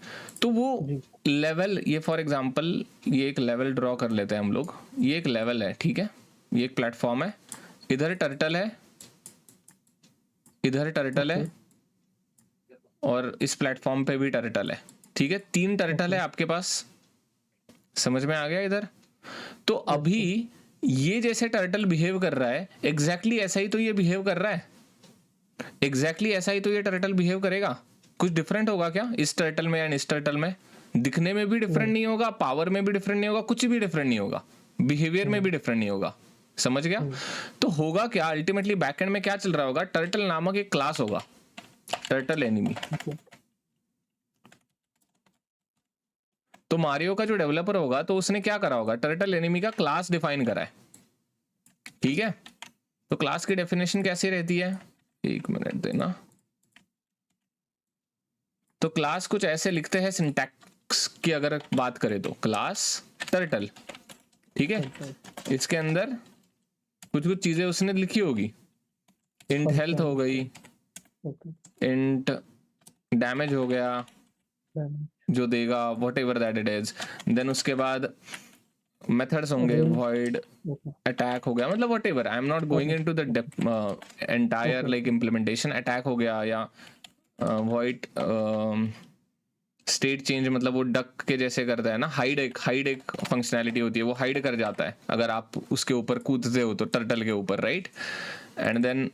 [SPEAKER 1] तो वो लेवल, ये फॉर एग्जांपल ये एक लेवल ड्रॉ कर लेते हैं हम लोग. ये एक लेवल है, ठीक है, ये एक प्लेटफॉर्म है, इधर टर्टल है, इधर टर्टल है, और इस प्लेटफॉर्म पे भी टर्टल है, ठीक है. 3 टर्टल है आपके पास. समझ में आ गया इधर? तो अभी ये जैसे टर्टल बिहेव कर रहा है, एग्जैक्टली ऐसा ही तो ये बिहेव कर रहा है. एग्जैक्टली ऐसा ही तो ये टर्टल बिहेव करेगा. कुछ डिफरेंट होगा क्या इस टर्टल में एंड इस टर्टल में? दिखने में भी डिफरेंट नहीं होगा, पावर में भी डिफरेंट नहीं होगा, कुछ भी डिफरेंट नहीं होगा, बिहेवियर में भी डिफरेंट नहीं होगा. समझ गया? तो होगा क्या अल्टीमेटली बैकएंड में क्या चल रहा होगा? टर्टल नामक एक क्लास होगा, टर्टल एनिमी. तो मारियो का जो डेवलपर होगा तो उसने क्या करा होगा? टर्टल एनिमी का क्लास डिफाइन करा है, ठीक है. तो क्लास की डेफिनेशन कैसी रहती है? 1 मिनट देना. तो क्लास कुछ ऐसे लिखते हैं, सिंटैक्स की अगर बात करें तो क्लास टर्टल, ठीक है. इसके अंदर कुछ कुछ चीजें उसने लिखी होगी. इंट हेल्थ हो गई, इंट डैमेज हो गया जो देगा, whatever that it is. Then उसके बाद मेथड्स होंगे, वॉइड अटैक हो गया, मतलब whatever. I am not going into the entire like implementation. Attack हो गया, या वॉइड स्टेट चेंज, मतलब वो डक के जैसे करता है ना. हाइड एक फंक्शनैलिटी होती है, वो हाइड कर जाता है अगर आप उसके ऊपर कूदते हो तो, टर्टल के ऊपर, right. And then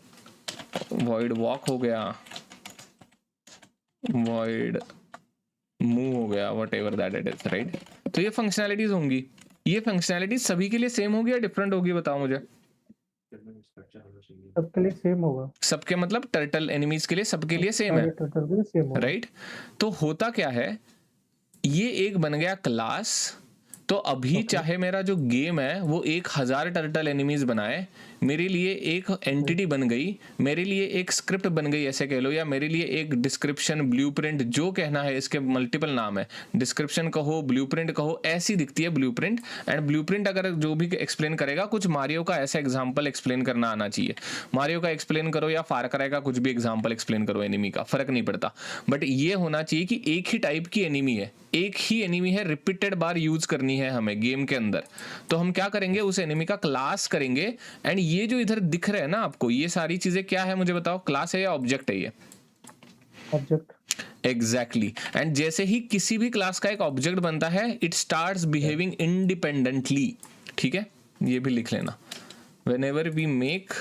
[SPEAKER 1] void walk हो गया, वॉइड मूव हो गया, whatever that it is, right. तो ये फंक्शनैलिटीज होंगी. ये फंक्शनैलिटीज सभी के लिए सेम होगी या डिफरेंट होगी? बताओ मुझे.
[SPEAKER 3] सबके लिए सेम होगा.
[SPEAKER 1] सबके मतलब टर्टल एनिमीज के लिए सबके लिए सेम है,
[SPEAKER 3] टर्टल के लिए सेम होगा.
[SPEAKER 1] राइट. तो होता क्या है, ये एक बन गया क्लास. तो अभी चाहे मेरा जो गेम है वो 1000 टर्टल एनिमीज बनाए, मेरे लिए एक एंटिटी बन गई, मेरे लिए एक स्क्रिप्ट बन गई ऐसे कह लो, या मेरे लिए एक डिस्क्रिप्शन, ब्लूप्रिंट, जो कहना है, इसके मल्टीपल नाम है. डिस्क्रिप्शन कहो, ब्लूप्रिंट कहो, ऐसी दिखती है ब्लूप्रिंट. एंड ब्लूप्रिंट अगर जो भी एक्सप्लेन करेगा, कुछ मारियो का ऐसा एग्जाम्पल एक्सप्लेन करना आना चाहिए. मारियो का एक्सप्लेन करो या फार क्राई का कुछ भी एग्जाम्पल एक्सप्लेन करो एनिमी का, फर्क नहीं पड़ता. बट ये होना चाहिए कि एक ही टाइप की एनिमी है, एक ही एनिमी है, रिपीटेड बार यूज करनी है हमें गेम के अंदर. तो हम क्या करेंगे, उस एनिमी का क्लास करेंगे. एंड ये जो इधर दिख रहा है ना आपको, ये सारी चीजें क्या है मुझे बताओ? क्लास है या ऑब्जेक्ट है? ये
[SPEAKER 3] ऑब्जेक्ट.
[SPEAKER 1] एग्जैक्टली. एंड जैसे ही किसी भी क्लास का एक ऑब्जेक्ट बनता है, इट स्टार्ट्स बिहेविंग इंडिपेंडेंटली, ठीक है. ये भी लिख लेना. Whenever we make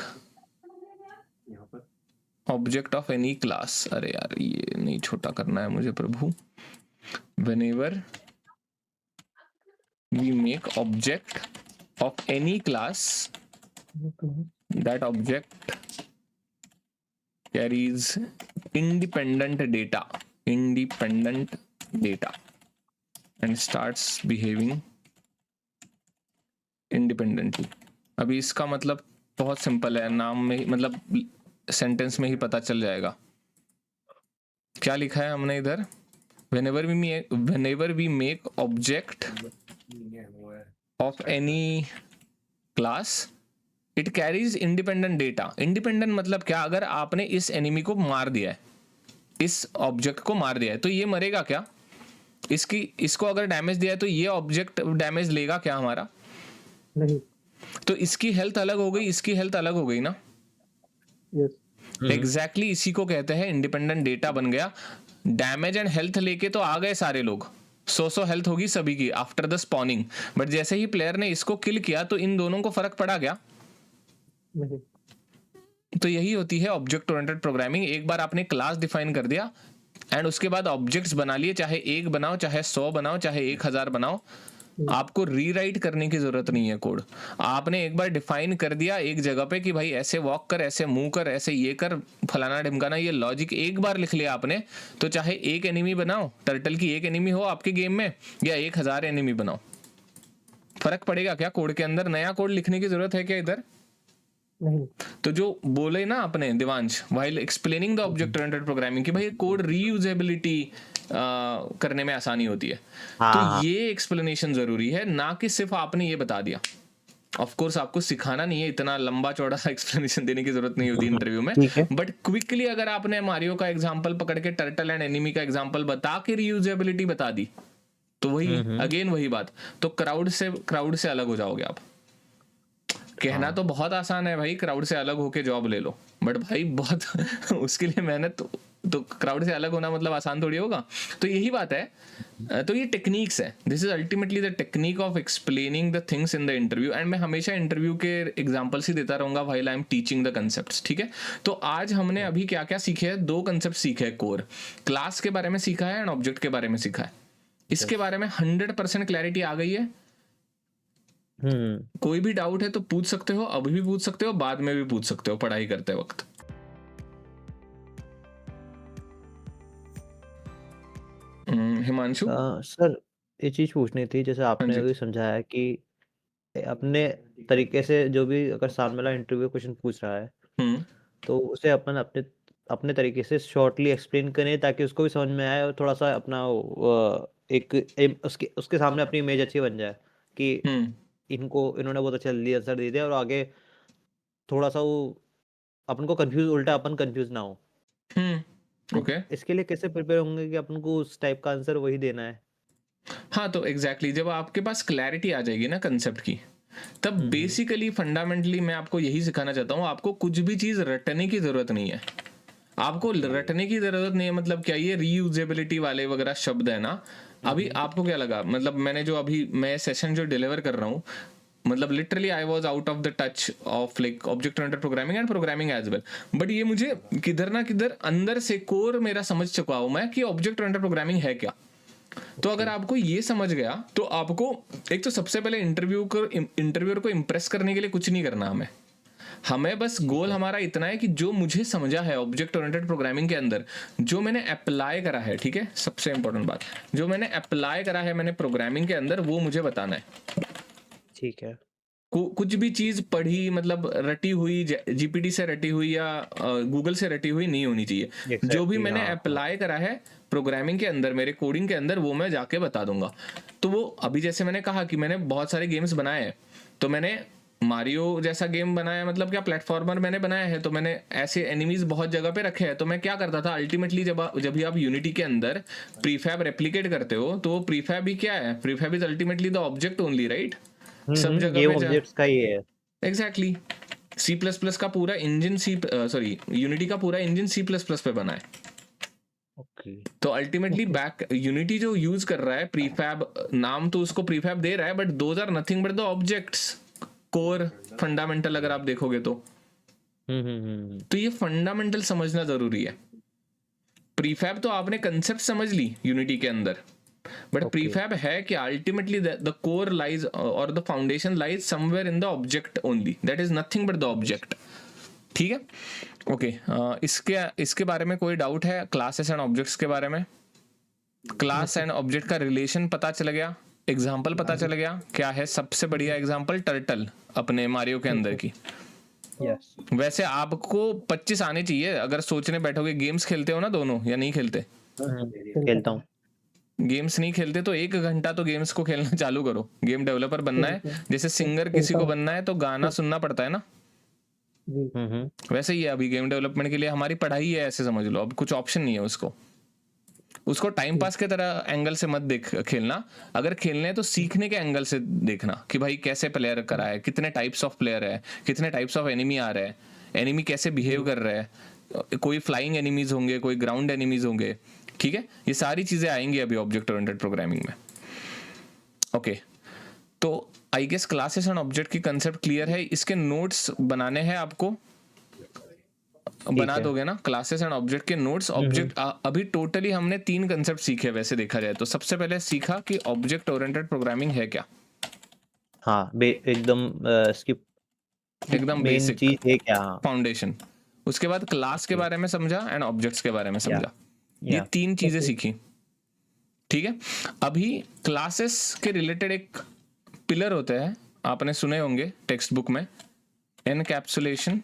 [SPEAKER 1] object of any class, अरे यार ये नहीं छोटा करना है मुझे प्रभु. whenever we make object of any class, that object carries independent data and starts behaving independently. अभी इसका मतलब बहुत सिंपल है, नाम में मतलब सेंटेंस में ही पता चल जाएगा. क्या लिखा है हमने इधर? whenever we make object of any class, it carries independent data. independent मतलब क्या? अगर आपने इस एनिमी को मार दिया है, इस ऑब्जेक्ट को मार दिया है, तो ये मरेगा क्या? इसको अगर डैमेज दिया है तो ये ऑब्जेक्ट डैमेज लेगा क्या हमारा?
[SPEAKER 3] नहीं.
[SPEAKER 1] तो इसकी हेल्थ अलग हो गई, इसकी हेल्थ अलग हो गई ना.
[SPEAKER 3] यस.
[SPEAKER 1] एग्जैक्टली इसी को कहते हैं इंडिपेंडेंट डेटा बन गया. डैमेज एंड हेल्थ लेके तो आ गए सारे लोग, 100 हेल्थ होगी सभी की आफ्टर द स्पॉनिंग. बट जैसे ही प्लेयर ने इसको किल किया तो इन दोनों को फर्क पड़ा क्या?
[SPEAKER 3] नहीं.
[SPEAKER 1] तो यही होती है ऑब्जेक्ट ओरिएंटेड प्रोग्रामिंग. एक बार आपने क्लास डिफाइन कर दिया एंड उसके बाद ऑब्जेक्ट्स बना लिए, चाहे 1 बनाओ, चाहे 100 बनाओ, चाहे 1000 बनाओ, आपको रीराइट करने की जरूरत नहीं है कोड। आपने एक बार डिफाइन कर दिया एक जगह पे कि भाई ऐसे वॉक कर, ऐसे मूव कर, ऐसे ये कर, फलाना ढिमकाना, ये लॉजिक एक बार लिख लिया आपने, तो चाहे एक एनिमी बनाओ, टर्टल की एक एनिमी हो आपके गेम में या 1000 एनिमी बनाओ, फर्क पड़ेगा क्या कोड के अंदर? नया कोड लिखने की जरूरत है क्या इधर?
[SPEAKER 3] नहीं।
[SPEAKER 1] तो जो बोले ना आपने Divansh while explaining the object oriented programming कि भाई कोड रीयूजेबिलिटी करने में आसानी होती है,
[SPEAKER 2] हाँ
[SPEAKER 1] तो
[SPEAKER 2] हाँ
[SPEAKER 1] ये एक्सप्लेनेशन जरूरी है, ना कि सिर्फ आपने ये बता दिया। ऑफ कोर्स आपको सिखाना नहीं है, इतना लंबा चौड़ा एक्सप्लेनेशन देने की जरूरत नहीं होती इंटरव्यू में,
[SPEAKER 2] ठीक है।
[SPEAKER 1] बट क्विकली अगर आपने मारियो का एग्जांपल पकड़ के टर्टल एंड एनिमी का एग्जांपल बता के रीयूजेबिलिटी बता दी, तो वही अगेन वही बात, तो क्राउड से अलग हो जाओगे आप। कहना तो बहुत आसान है भाई, क्राउड से अलग होके जॉब ले लो, बट भाई बहुत उसके लिए मेहनत, तो क्राउड से अलग होना मतलब आसान थोड़ी होगा। तो यही बात है। तो ये टेक्निक्स है, this is ultimately the technique of explaining the things in the interview, and मैं हमेशा इंटरव्यू के एग्जांपल्स ही देता रहूंगा while I am teaching the concepts, ठीक है। तो आज हमने अभी क्या क्या सीखे हैं, 2 कंसेप्ट सीखे हैं कोर, क्लास के बारे में सीखा है एंड ऑब्जेक्ट के बारे में सीखा है। इसके बारे में 100% क्लैरिटी आ गई है। कोई भी डाउट है तो पूछ सकते हो, अभी भी पूछ सकते हो, बाद में भी पूछ सकते हो पढ़ाई करते वक्त। हिमांशु।
[SPEAKER 2] सर ये चीज पूछनी थी, जैसे
[SPEAKER 1] हाँ
[SPEAKER 2] आपने
[SPEAKER 1] जी।
[SPEAKER 2] अभी समझाया कि अपने तरीके से जो भी अगर सामने वाला इंटरव्यू क्वेश्चन पूछ रहा है
[SPEAKER 1] हम्म
[SPEAKER 2] तो उसे अपन अपने अपने तरीके से शॉर्टली एक्सप्लेन करें ताकि उसको भी समझ में आए और थोड़ा सा अपना उसके उसके सामने अपनी इमेज अच्छी बन जाए कि
[SPEAKER 1] हम्म
[SPEAKER 2] इन्होंने बहुत अच्छा जल्दी आंसर दे दिया, और आगे थोड़ा सा वो अपन को अपन कंफ्यूज ना हो। तो
[SPEAKER 1] ओके।
[SPEAKER 2] इसके लिए कैसे प्रिपेयर होंगे कि अपन को उस टाइप का आंसर वही देना है?
[SPEAKER 1] हाँ, तो एग्जैक्टली जब आपके पास क्लैरिटी आ जाएगी ना कंसेप्ट की, तब बेसिकली फंडामेंटली मैं आपको यही सिखाना चाहता हूँ, आपको कुछ भी चीज रटने की जरूरत नहीं है। आपको रटने की जरूरत नहीं है, मतलब क्या ये रीयूजेबिलिटी वाले वगैरह शब्द है ना, अभी आपको क्या लगा, मतलब मैंने जो अभी मैं सेशन जो डिलीवर कर रहा हूँ, मतलब literally I was out of the touch of like object oriented programming and programming as well, but ये मुझे किधर ना किधर अंदर से कोर मेरा समझ चुका हूं मैं कि ऑब्जेक्ट ओरिएंटेड प्रोग्रामिंग है क्या। तो अगर आपको ये समझ गया तो आपको एक तो सबसे पहले इंटरव्यूअर को इंप्रेस करने के लिए कुछ नहीं करना, हमें बस गोल हमारा इतना है कि जो मुझे समझा है ऑब्जेक्ट ओरिएंटेड प्रोग्रामिंग के अंदर, जो मैंने अप्लाई करा है, ठीक है, सबसे इंपॉर्टेंट बात, जो मैंने अप्लाई करा है मैंने प्रोग्रामिंग के अंदर, वो मुझे बताना है।
[SPEAKER 2] ठीक है।
[SPEAKER 1] कुछ भी चीज पढ़ी मतलब रटी हुई, जीपीटी से रटी हुई या गूगल से रटी हुई नहीं होनी चाहिए। जो भी मैंने अप्लाई करा है प्रोग्रामिंग के अंदर, मेरे कोडिंग के अंदर, वो मैं जाके बता दूंगा। तो वो अभी जैसे मैंने कहा कि मैंने बहुत सारे गेम्स बनाए हैं, तो मैंने मारियो जैसा गेम बनाया, मतलब क्या प्लेटफॉर्मर मैंने बनाया है, तो मैंने ऐसे एनिमीज बहुत जगह पे रखे हैं। तो मैं क्या करता था अल्टीमेटली, जब भी आप यूनिटी के अंदर प्रीफैब रेप्लिकेट करते हो, तो वो प्रीफैब ही क्या है, prefab is ultimately the object only, right. सब जगह
[SPEAKER 2] गेम
[SPEAKER 1] पे
[SPEAKER 2] ऑब्जेक्ट्स का ही है।
[SPEAKER 1] एग्जैक्टली सी प्लस प्लस का पूरा इंजन यूनिटी का पूरा इंजन सी प्लस प्लस पे बना है।
[SPEAKER 2] ओके।
[SPEAKER 1] तो अल्टीमेटली बैक यूनिटी जो यूज कर रहा है प्रीफैब, नाम तो उसको प्रीफैब दे रहा है, but those are nothing but the objects, core fundamental अगर आप देखोगे तो ये फंडामेंटल समझना जरूरी है। प्रीफैब तो आपने कंसेप्ट समझ ली यूनिटी के अंदर, बट प्रीफैब है कि अल्टीमेटली द कोर लाइज और the foundation lies somewhere in the object only, that is nothing but the object, ठीक है। ओके, इसके बारे में कोई डाउट है? क्लासेस एंड ऑब्जेक्ट्स के बारे में, क्लास एंड ऑब्जेक्ट का रिलेशन पता चल गया, एग्जाम्पल पता चल गया, क्या है सबसे बढ़िया एग्जाम्पल टर्टल अपने मारियो के अंदर की।
[SPEAKER 2] यस।
[SPEAKER 1] वैसे आपको 25 आने चाहिए अगर सोचने बैठोगे। गेम्स खेलते हो ना दोनों, या नहीं खेलते?
[SPEAKER 2] खेलता हूँ।
[SPEAKER 1] गेम्स नहीं खेलते तो 1 घंटा तो गेम्स को खेलना चालू करो। गेम डेवलपर बनना है, जैसे सिंगर किसी को बनना है तो गाना सुनना पड़ता है ना, वैसे ही है अभी गेम डेवलपमेंट के लिए हमारी पढ़ाई है, ऐसे समझ लो। अब कुछ ऑप्शन नहीं है उसको टाइम पास के तरह एंगल से मत खेलना। अगर खेलने हैं तो सीखने के एंगल से देखना कि भाई कैसे प्लेयर करा है, कितने टाइप्स ऑफ प्लेयर है, कितने टाइप्स ऑफ एनिमी आ रहे हैं, एनिमी कैसे बिहेव कर रहे हैं, कोई फ्लाइंग एनिमीज होंगे, कोई ग्राउंड एनिमीज होंगे, ठीक है। ये सारी चीजें आएंगी अभी ऑब्जेक्ट ओरिएंटेड प्रोग्रामिंग में। ओके, तो I guess classes and object की कंसेप्ट क्लियर है। इसके नोट्स बनाने हैं आपको, बना
[SPEAKER 2] है।
[SPEAKER 1] दोगे ना क्लासेस एंड ऑब्जेक्ट के नोट्स। ऑब्जेक्ट अभी टोटली हमने 3 कंसेप्ट सीखे वैसे देखा जाए तो। सबसे पहले सीखा कि ऑब्जेक्ट ओरिएंटेड प्रोग्रामिंग है क्या,
[SPEAKER 2] हाँ, एकदम इसकी
[SPEAKER 1] एकदम
[SPEAKER 2] मेन
[SPEAKER 1] बेसिक
[SPEAKER 2] चीज है क्या? हाँ,
[SPEAKER 1] फाउंडेशन। उसके बाद क्लास के
[SPEAKER 2] ओके,
[SPEAKER 1] बारे में समझा एंड ऑब्जेक्ट्स के बारे में
[SPEAKER 2] या
[SPEAKER 1] समझा। ये
[SPEAKER 2] या
[SPEAKER 1] 3 चीजें
[SPEAKER 3] ओके
[SPEAKER 1] सीखी, ठीक है। अभी क्लासेस के रिलेटेड एक पिलर होते हैं, आपने सुने होंगे टेक्स्ट बुक में, एनकैप्सुलेशन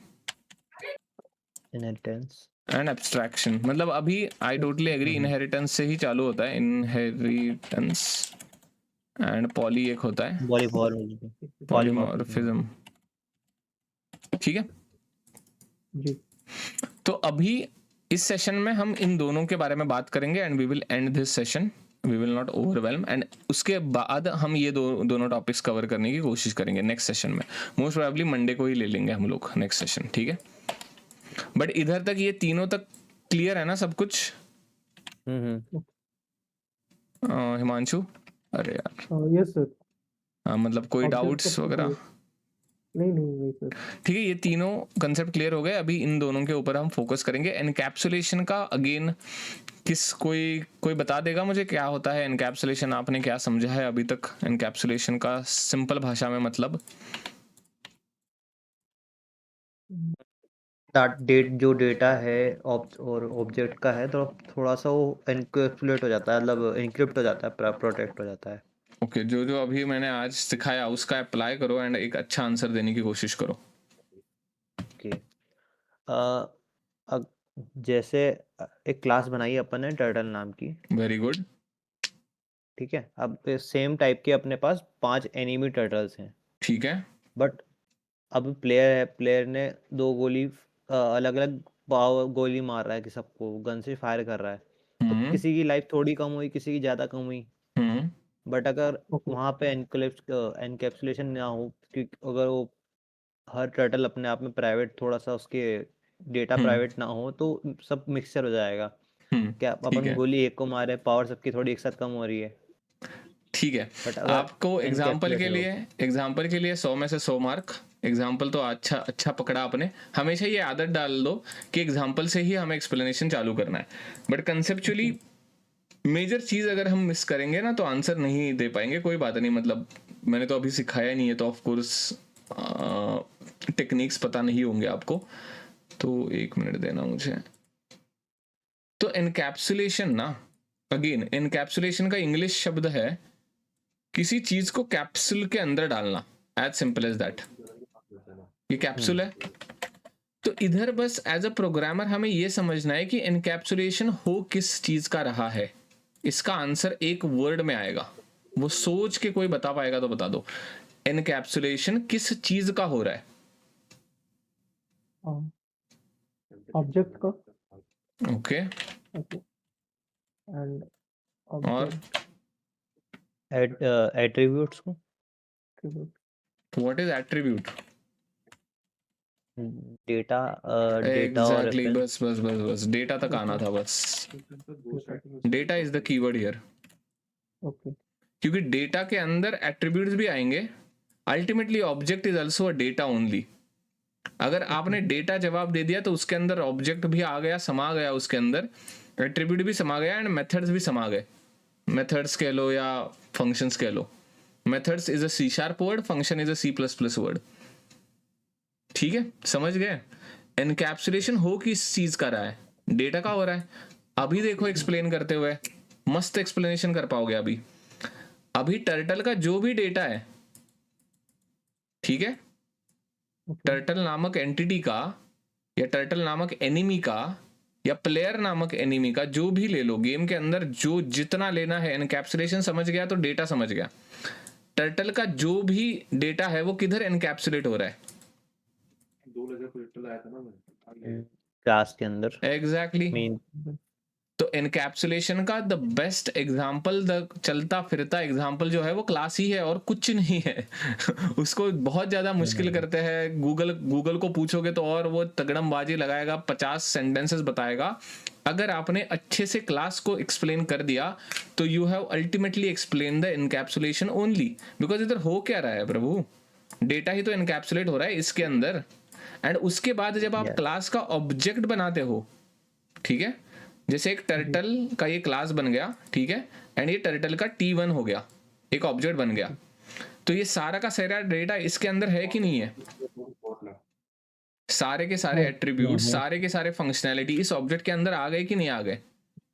[SPEAKER 2] इनहेरिटेंस।
[SPEAKER 1] And abstraction. मतलब अभी आई टोटली एग्री, इनहेरिटेंस से ही चालू होता है, इनहेरिटेंस एंड पॉली एक होता है
[SPEAKER 2] पॉलीमॉर्फिज्म।
[SPEAKER 1] पॉलीमॉर्फिज्म, ठीक है।
[SPEAKER 3] जी
[SPEAKER 1] तो अभी इस सेशन में हम इन दोनों के बारे में बात करेंगे and we will end this session, we will not overwhelm. And उसके बाद हम ये दोनों टॉपिक्स कवर करने की कोशिश करेंगे नेक्स्ट सेशन में। मोस्ट प्रोबेबली मंडे को ही ले लेंगे हम लोग नेक्स्ट सेशन, ठीक है। बट इधर तक ये तीनों तक क्लियर है ना सब कुछ? हिमांशु, अरे यार
[SPEAKER 3] यस सर।
[SPEAKER 1] मतलब कोई
[SPEAKER 3] ऑब्जेक्ट
[SPEAKER 1] डाउट्स
[SPEAKER 3] का
[SPEAKER 1] वगैरह?
[SPEAKER 3] नहीं सर।
[SPEAKER 1] ठीक है, ये तीनों कंसेप्ट क्लियर हो गए। अभी इन दोनों के ऊपर हम फोकस करेंगे। एनकैप्सुलेशन का अगेन कोई बता देगा मुझे क्या होता है एनकैप्सुलेशन? आपने क्या समझा है अभी तक एनकैप्सुलेशन का सिंपल भाषा में मतलब?
[SPEAKER 2] जो डेटा है और ऑब्जेक्ट का है तो थोड़ा सा वो एनकैप्सुलेट हो जाता है, मतलब एनक्रिप्ट हो जाता है, प्रोटेक्ट हो जाता है।
[SPEAKER 1] ओके, जो जो अभी मैंने आज सिखाया उसका अप्लाई करो एंड एक अच्छा आंसर देने की कोशिश करो।
[SPEAKER 2] ओके, जैसे एक क्लास बनाई अपन ने टर्टल नाम की,
[SPEAKER 1] वेरी गुड।
[SPEAKER 2] ठीक है। अब सेम टाइप के अपने पास 5 एनिमी टर्टल्स हैं,
[SPEAKER 1] ठीक है।
[SPEAKER 2] बट अब प्लेयर है, प्लेयर ने 2 गोली अलग अलग पावर गोली मार रहा है कि सबको गन से फायर कर रहा है, तो
[SPEAKER 1] हम्म
[SPEAKER 2] किसी की लाइफ थोड़ी कम हुई, किसी की ज़्यादा कम हुई।
[SPEAKER 1] हम्म
[SPEAKER 2] बट अगर
[SPEAKER 3] ओके
[SPEAKER 2] वहाँ पे एनकैप्सुलेशन ना हो, क्योंकि अगर वो हर टर्टल अपने आप में प्राइवेट, थोड़ा सा उसके डेटा
[SPEAKER 1] हम्म
[SPEAKER 2] प्राइवेट ना हो, तो सब मिक्सचर हो जाएगा। क्या
[SPEAKER 1] ठीक
[SPEAKER 2] अपन
[SPEAKER 1] है,
[SPEAKER 2] गोली एक को मारे, पावर सबकी थोड़ी एक साथ कम हो रही है।
[SPEAKER 1] ठीक है।
[SPEAKER 2] बट अगर
[SPEAKER 1] आपको
[SPEAKER 2] एनकैप्सुलेटेड हो,
[SPEAKER 1] एग्जाम्पल के लिए 100 में से 100 मार्क। एग्जाम्पल तो अच्छा अच्छा पकड़ा आपने। हमेशा ये आदत डाल दो कि एग्जाम्पल से ही हमें एक्सप्लेनेशन चालू करना है। बट कंसेप्चुअली मेजर चीज अगर हम मिस करेंगे ना तो आंसर नहीं दे पाएंगे। कोई बात नहीं, मतलब मैंने तो अभी सिखाया नहीं है तो ऑफ कोर्स टेक्निक्स पता नहीं होंगे आपको। तो 1 मिनट देना मुझे। तो एनकैप्सुलेशन ना, अगेन एनकैप्सुलेशन का इंग्लिश शब्द है किसी चीज को कैप्सूल के अंदर डालना, एज सिंपल एज दैट। ये कैप्सूल है। तो इधर बस एज अ प्रोग्रामर हमें ये समझना है कि एनकैप्सुलेशन हो किस चीज का रहा है। इसका आंसर एक वर्ड में आएगा, वो सोच के कोई बता पाएगा तो बता दो। एनकैप्सुलेशन किस चीज का हो रहा है?
[SPEAKER 3] ऑब्जेक्ट का।
[SPEAKER 1] ओके,
[SPEAKER 3] ओके एंड
[SPEAKER 1] और
[SPEAKER 3] ऑब्जेक्ट
[SPEAKER 2] एट्रीब्यूट्स को,
[SPEAKER 1] व्हाट इज एट्रीब्यूट?
[SPEAKER 2] डेटा और
[SPEAKER 1] एग्जैक्टली,
[SPEAKER 2] रेफरेंस।
[SPEAKER 1] बस डेटा तक आना था बस। Data is the keyword here,
[SPEAKER 3] okay
[SPEAKER 1] क्योंकि डेटा के अंदर एट्रीब्यूट्स भी आएंगे। Ultimately object is also a data only. अगर आपने डेटा जवाब दे दिया तो उसके अंदर ऑब्जेक्ट भी आ गया, समा गया, उसके अंदर एट्रीब्यूट भी समा गया एंड मेथड्स भी समा गए। मेथड्स कह लो या फंक्शंस कह लो। Methods is a C# word, function is a C++ word. ठीक है, समझ गए? एनकैप्सुलेशन हो किस चीज का रहा है? डेटा का हो रहा है। अभी देखो एक्सप्लेन करते हुए मस्त एक्सप्लेनेशन कर पाओगे अभी। अभी टर्टल का जो भी डेटा है, ठीक है, टर्टल नामक एंटिटी का या टर्टल नामक एनिमी का या प्लेयर नामक एनिमी का, जो भी ले लो गेम के अंदर, जो जितना लेना है। एनकैप्सुलेशन समझ गया तो डेटा समझ गया। टर्टल का जो भी डेटा है वो किधर एनकैप्सुलेट हो रहा है?
[SPEAKER 2] क्लास के अंदर
[SPEAKER 1] एग्जैक्टली।
[SPEAKER 2] मेन।
[SPEAKER 1] तो एनकैप्सुलेशन का द बेस्ट एग्जाम्पल, द चलता फिरता एग्जाम्पल जो है वो क्लास ही है और कुछ नहीं है। उसको बहुत ज्यादा मुश्किल करते हैं। गूगल को पूछोगे तो और वो तगड़मबाजी लगाएगा, 50 सेंटेंसेस बताएगा। अगर आपने अच्छे से क्लास को एक्सप्लेन कर दिया तो you have ultimately explain the encapsulation only. Because इधर हो क्या रहा है प्रभु? डेटा ही तो एनकैप्सुलेट हो रहा है इसके अंदर। एंड उसके बाद जब आप
[SPEAKER 2] Yes.
[SPEAKER 1] क्लास का ऑब्जेक्ट बनाते हो, ठीक है, जैसे एक टर्टल का ये क्लास बन गया, ठीक है, एंड ये टर्टल का T1 हो गया, एक ऑब्जेक्ट बन गया, तो ये सारा का सारा डेटा इसके अंदर है कि नहीं है? सारे के सारे
[SPEAKER 3] है।
[SPEAKER 1] एट्रीब्यूट,
[SPEAKER 2] हम्म।
[SPEAKER 1] सारे के सारे फंक्शनैलिटी इस ऑब्जेक्ट के अंदर आ गए कि नहीं आ गए?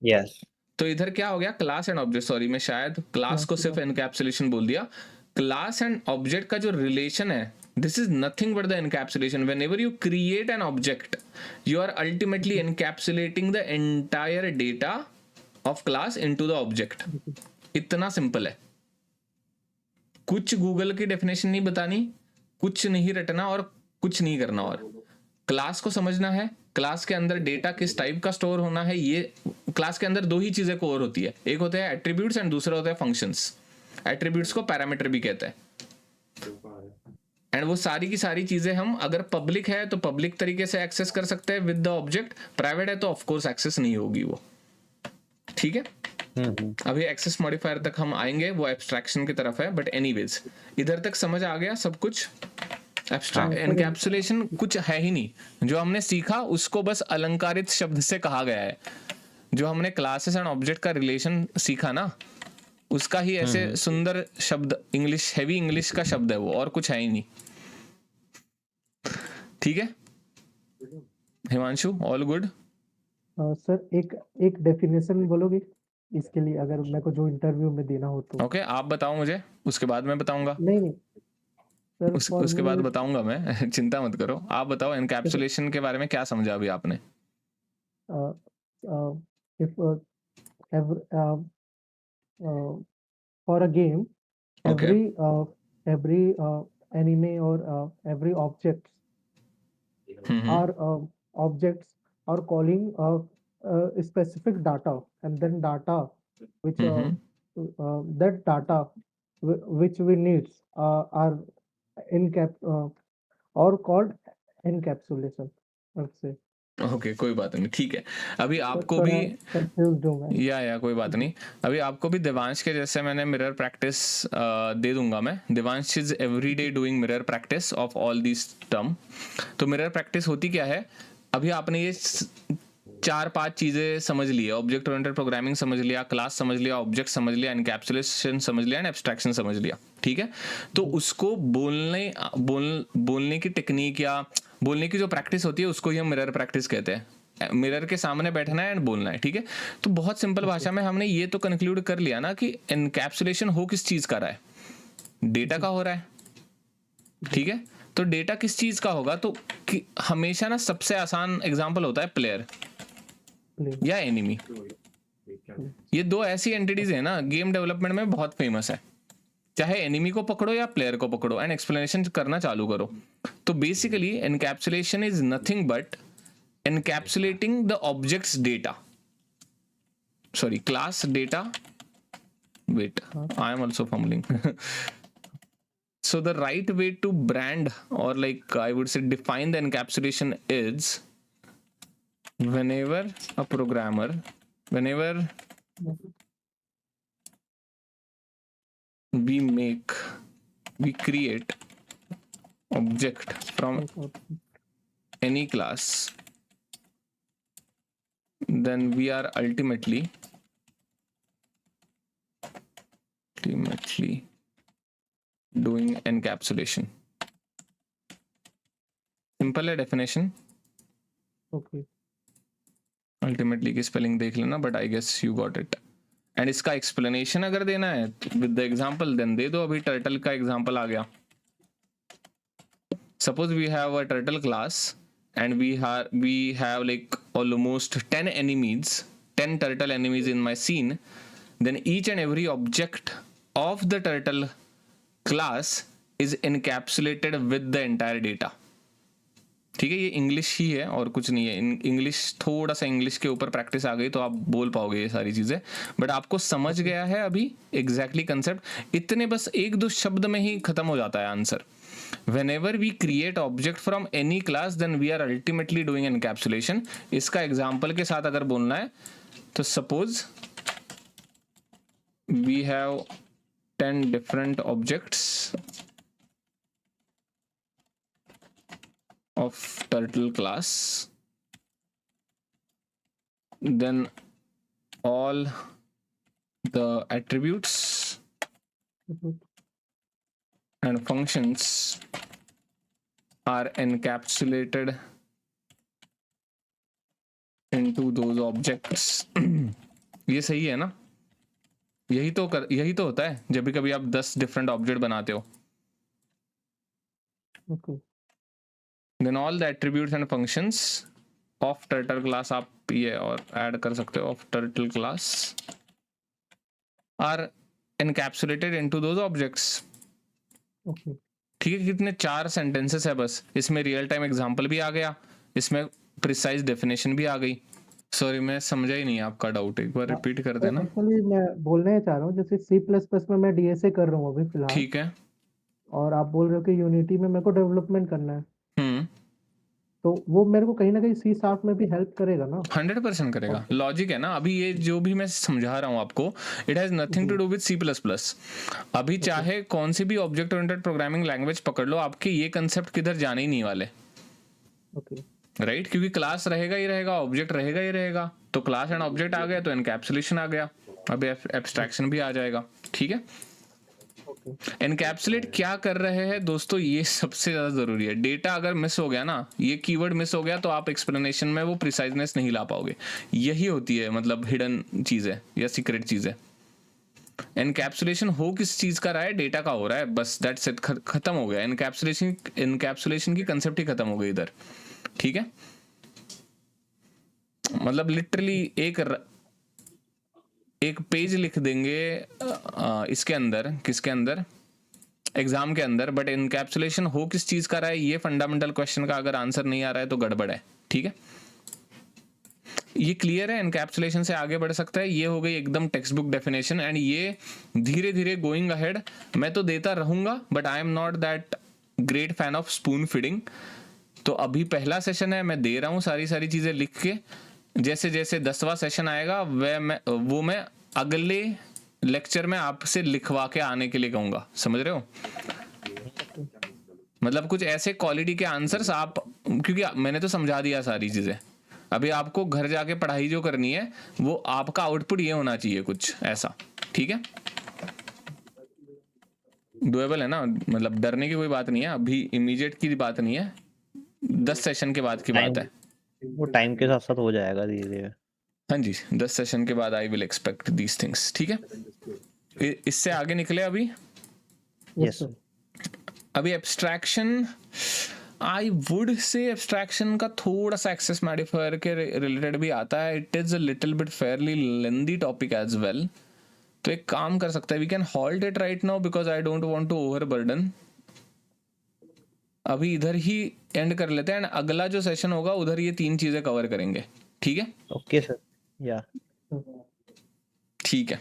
[SPEAKER 2] Yes.
[SPEAKER 1] तो इधर क्या हो गया, क्लास एंड ऑब्जेक्ट, सॉरी मैं शायद क्लास को सिर्फ एनकैप्सुलेशन बोल दिया। क्लास एंड ऑब्जेक्ट का जो रिलेशन है, this is nothing but the encapsulation. Whenever you create an object, you are ultimately encapsulating the entire data of class into the object. इतना सिंपल है। कुछ गूगल की डेफिनेशन नहीं बतानी, कुछ नहीं रटना और कुछ नहीं करना, और क्लास को समझना है, क्लास के अंदर डेटा किस टाइप का स्टोर होना है। ये क्लास के अंदर दो ही चीजें कोर होती है, एक होते हैं एट्रीब्यूट्स एंड दूसरा होता है फंक्शंस। एट्रीब्यूट्स को पैरामीटर भी कहते हैं, एंड वो सारी की सारी चीजें हम अगर पब्लिक है तो पब्लिक तरीके से एक्सेस कर सकते हैं विद द ऑब्जेक्ट, प्राइवेट है तो ऑफकोर्स एक्सेस नहीं होगी वो, ठीक है। अभी एक्सेस मॉडिफायर तक हम आएंगे, वो एब्स्ट्रैक्शन की तरफ है, बट एनीवेज इधर तक समझ आ गया सब कुछ। एनकैप्सुलेशन कुछ है ही नहीं, जो हमने सीखा उसको बस अलंकारित शब्द से कहा गया है। जो हमने क्लासेस एंड ऑब्जेक्ट का रिलेशन सीखा ना, उसका ही ऐसे सुंदर शब्द, इंग्लिश, हेवी इंग्लिश का शब्द है वो, और कुछ है ही नहीं, ठीक है। Himanshu, all good?
[SPEAKER 3] सर एक डेफिनेशन बोलोगे इसके लिए, अगर मेरे को जो इंटरव्यू में देना हो तो?
[SPEAKER 1] ओके, आप बताओ मुझे, उसके बाद मैं बताऊंगा।
[SPEAKER 3] नहीं सर, फॉर
[SPEAKER 1] उसके बाद
[SPEAKER 3] मी
[SPEAKER 1] बताऊंगा मैं चिंता मत करो। आप बताओ एनकैप्सुलेशन के बारे में क्या समझा अभी आपने?
[SPEAKER 3] if for a game,
[SPEAKER 1] Okay.
[SPEAKER 3] every anime or every objects are objects are calling specific data, and then data which that data which we need are or called encapsulation, let's say.
[SPEAKER 1] Okay, कोई बात नहीं, ठीक है। अभी आपको
[SPEAKER 3] थोड़ा
[SPEAKER 1] भी
[SPEAKER 3] confused हूँ मैं।
[SPEAKER 1] या कोई बात नहीं। अभी आपको भी देवांश के जैसे मैंने मिरर प्रैक्टिस दे दूंगा मैं। Devansh is every day doing mirror practice of all this term. तो मिरर प्रैक्टिस होती क्या है, अभी आपने ये 4-5 चीजें समझ ली है, ऑब्जेक्ट ओरिएंटेड प्रोग्रामिंग समझ लिया, क्लास समझ लिया, ऑब्जेक्ट समझ लिया, एनकैप्सुलेशन समझ लिया, एंड एब्स्ट्रैक्शन समझ लिया, ठीक है। तो उसको बोलने की टेक्निक या बोलने की जो प्रैक्टिस होती है उसको ही हम मिरर प्रैक्टिस कहते हैं। मिरर के सामने बैठना है एंड बोलना है, ठीक है। तो बहुत सिंपल भाषा में हमने ये तो कंक्लूड कर लिया ना कि एनकैप्सुलेशन हो किस चीज का रहा है, डेटा का हो रहा है, ठीक है। तो डेटा किस चीज का होगा, तो हमेशा ना सबसे आसान एग्जांपल होता है प्लेयर या एनिमी। ये दो ऐसी एंटिटीज है ना गेम डेवलपमेंट में बहुत फेमस है। चाहे एनिमी को पकड़ो या प्लेयर को पकड़ो एंड एक्सप्लेनेशन करना चालू करो। तो basically encapsulation is nothing but encapsulating the objects data, sorry class data, wait, I am also fumbling. So the right way to brand, or like I would say define the encapsulation is whenever a programmer, whenever we create object from any class, then we are ultimately doing encapsulation. Simple है definition.
[SPEAKER 3] Okay,
[SPEAKER 1] ultimately की spelling देख लेना, but I guess you got it. And इसका explanation अगर देना है with the example then दे दो। अभी टर्टल का एग्जांपल आ गया। Suppose we have a turtle class and we have like almost 10 enemies, 10 turtle enemies in my scene. Then each and every object of the turtle class is encapsulated with the entire data. ठीक है, ये English ही है और कुछ नहीं है। English, थोड़ा सा इंग्लिश के ऊपर प्रैक्टिस आ गई तो आप बोल पाओगे ये सारी चीजें, बट आपको समझ गया है अभी एग्जैक्टली कंसेप्ट। इतने बस 1-2 शब्द में ही खत्म हो जाता है answer. Whenever we create object from any class, then we are ultimately doing encapsulation. इसका एग्जाम्पल के साथ अगर बोलना है तो suppose we have 10 different objects of turtle class, then all the attributes
[SPEAKER 3] Mhm.
[SPEAKER 1] and functions are encapsulated into those objects. ये सही है ना? यही तो होता है जब भी कभी आप 10 डिफरेंट ऑब्जेक्ट बनाते हो.
[SPEAKER 3] Okay.
[SPEAKER 1] Then all the attributes and functions of turtle class आप ये और ऐड कर सकते हो of turtle class are encapsulated into those objects.
[SPEAKER 3] Okay.
[SPEAKER 1] ठीक है, कितने 4 सेंटेंसेस है बस. इसमें रियल टाइम एग्जांपल भी आ गया, इसमें प्रिसाइज डेफिनेशन भी आ गई. सॉरी मैं समझा ही नहीं आपका डाउट, एक बार रिपीट कर देना.
[SPEAKER 3] एक्चुअली मैं बोलना चाह रहा हूँ जैसे C++ में मैं डीएसए कर रहा हूँ अभी फिलहाल,
[SPEAKER 1] ठीक है.
[SPEAKER 3] और आप बोल रहे हो कि यूनिटी में मेरे को डेवलपमेंट करना है,
[SPEAKER 1] हम्म.
[SPEAKER 3] तो वो मेरे को कहीं ना कहीं C# में भी हेल्प करेगा ना?
[SPEAKER 1] 100% करेगा. लॉजिक है ना. अभी ये जो भी मैं समझा रहा हूँ आपको, it has nothing to do with C++. अभी चाहे कौन सी भी ऑब्जेक्ट ओरिएंटेड प्रोग्रामिंग लैंग्वेज पकड़ लो, आपके ये कंसेप्ट किधर जाने ही नहीं वाले.
[SPEAKER 3] ओके.
[SPEAKER 1] राइट, क्योंकि क्लास रहेगा ही रहेगा, ऑब्जेक्ट रहेगा ही रहेगा. तो क्लास एंड ऑब्जेक्ट आ गया तो एनकैप्सुलेशन आ गया, अब एब्स्ट्रैक्शन भी आ जाएगा. ठीक है. एनकैप्सुलेट क्या कर रहे हैं दोस्तों, ये सबसे ज्यादा जरूरी है. डेटा अगर मिस हो गया ना, ये कीवर्ड मिस हो गया, तो आप एक्सप्लेनेशन में वो प्रिसाइजनेस नहीं ला पाओगे. यही होती है मतलब हिडन चीज है या सीक्रेट चीज है. एनकैप्सुलेशन हो किस चीज का रहा है, डेटा का हो रहा है, बस दैट्स इट, खत्म हो गया. एनकैप्सुलेशन की कंसेप्ट ही खत्म हो गई इधर. ठीक है. मतलब लिटरली एक पेज लिख देंगे इसके अंदर, किसके अंदर, एग्जाम के अंदर, बट एनकैप्सुलेशन हो किस चीज का रहा है, ये फंडामेंटल क्वेश्चन का अगर आंसर नहीं आ रहा है तो गड़बड़ है. ठीक है. ये क्लियर है. एनकैप्सुलेशन से आगे बढ़ सकता है. ये हो गई एकदम टेक्स्ट बुक डेफिनेशन, एंड ये धीरे धीरे गोइंग अहेड मैं तो देता रहूंगा, but I am not that great fan of spoon feeding. तो अभी पहला सेशन है, मैं दे रहा हूँ सारी चीजें लिख के. जैसे जैसे 10वां सेशन आएगा वो मैं अगले लेक्चर में आपसे लिखवा के आने के लिए कहूंगा. समझ रहे हो? मतलब कुछ ऐसे क्वालिटी के आंसर्स आप, क्योंकि मैंने तो समझा दिया सारी चीजें, अभी आपको घर जाके पढ़ाई जो करनी है वो आपका आउटपुट ये होना चाहिए कुछ ऐसा. ठीक है. डुएबल है ना, मतलब डरने की कोई बात नहीं है, अभी इमीडिएट की बात नहीं है, 10 सेशन के बाद की बात है.
[SPEAKER 2] वो टाइम के साथ साथ हो जाएगा धीरे धीरे.
[SPEAKER 1] हाँ जी, 10 सेशन के बाद I will expect these things. ठीक है. इससे आगे निकले अभी.
[SPEAKER 2] यस.
[SPEAKER 1] अभी abstraction, I would say abstraction का थोड़ा सा एक्सेस मॉडिफायर के रिलेटेड भी आता है. It is a little bit fairly lengthy topic as well. तो एक काम कर सकता है, we can halt it right now because I don't want to overburden. अभी इधर ही एंड कर लेते हैं, एंड अगला जो सेशन होगा उधर ये 3 चीजें कवर करेंगे. ठीक है.
[SPEAKER 2] Okay sir. या
[SPEAKER 1] ठीक है.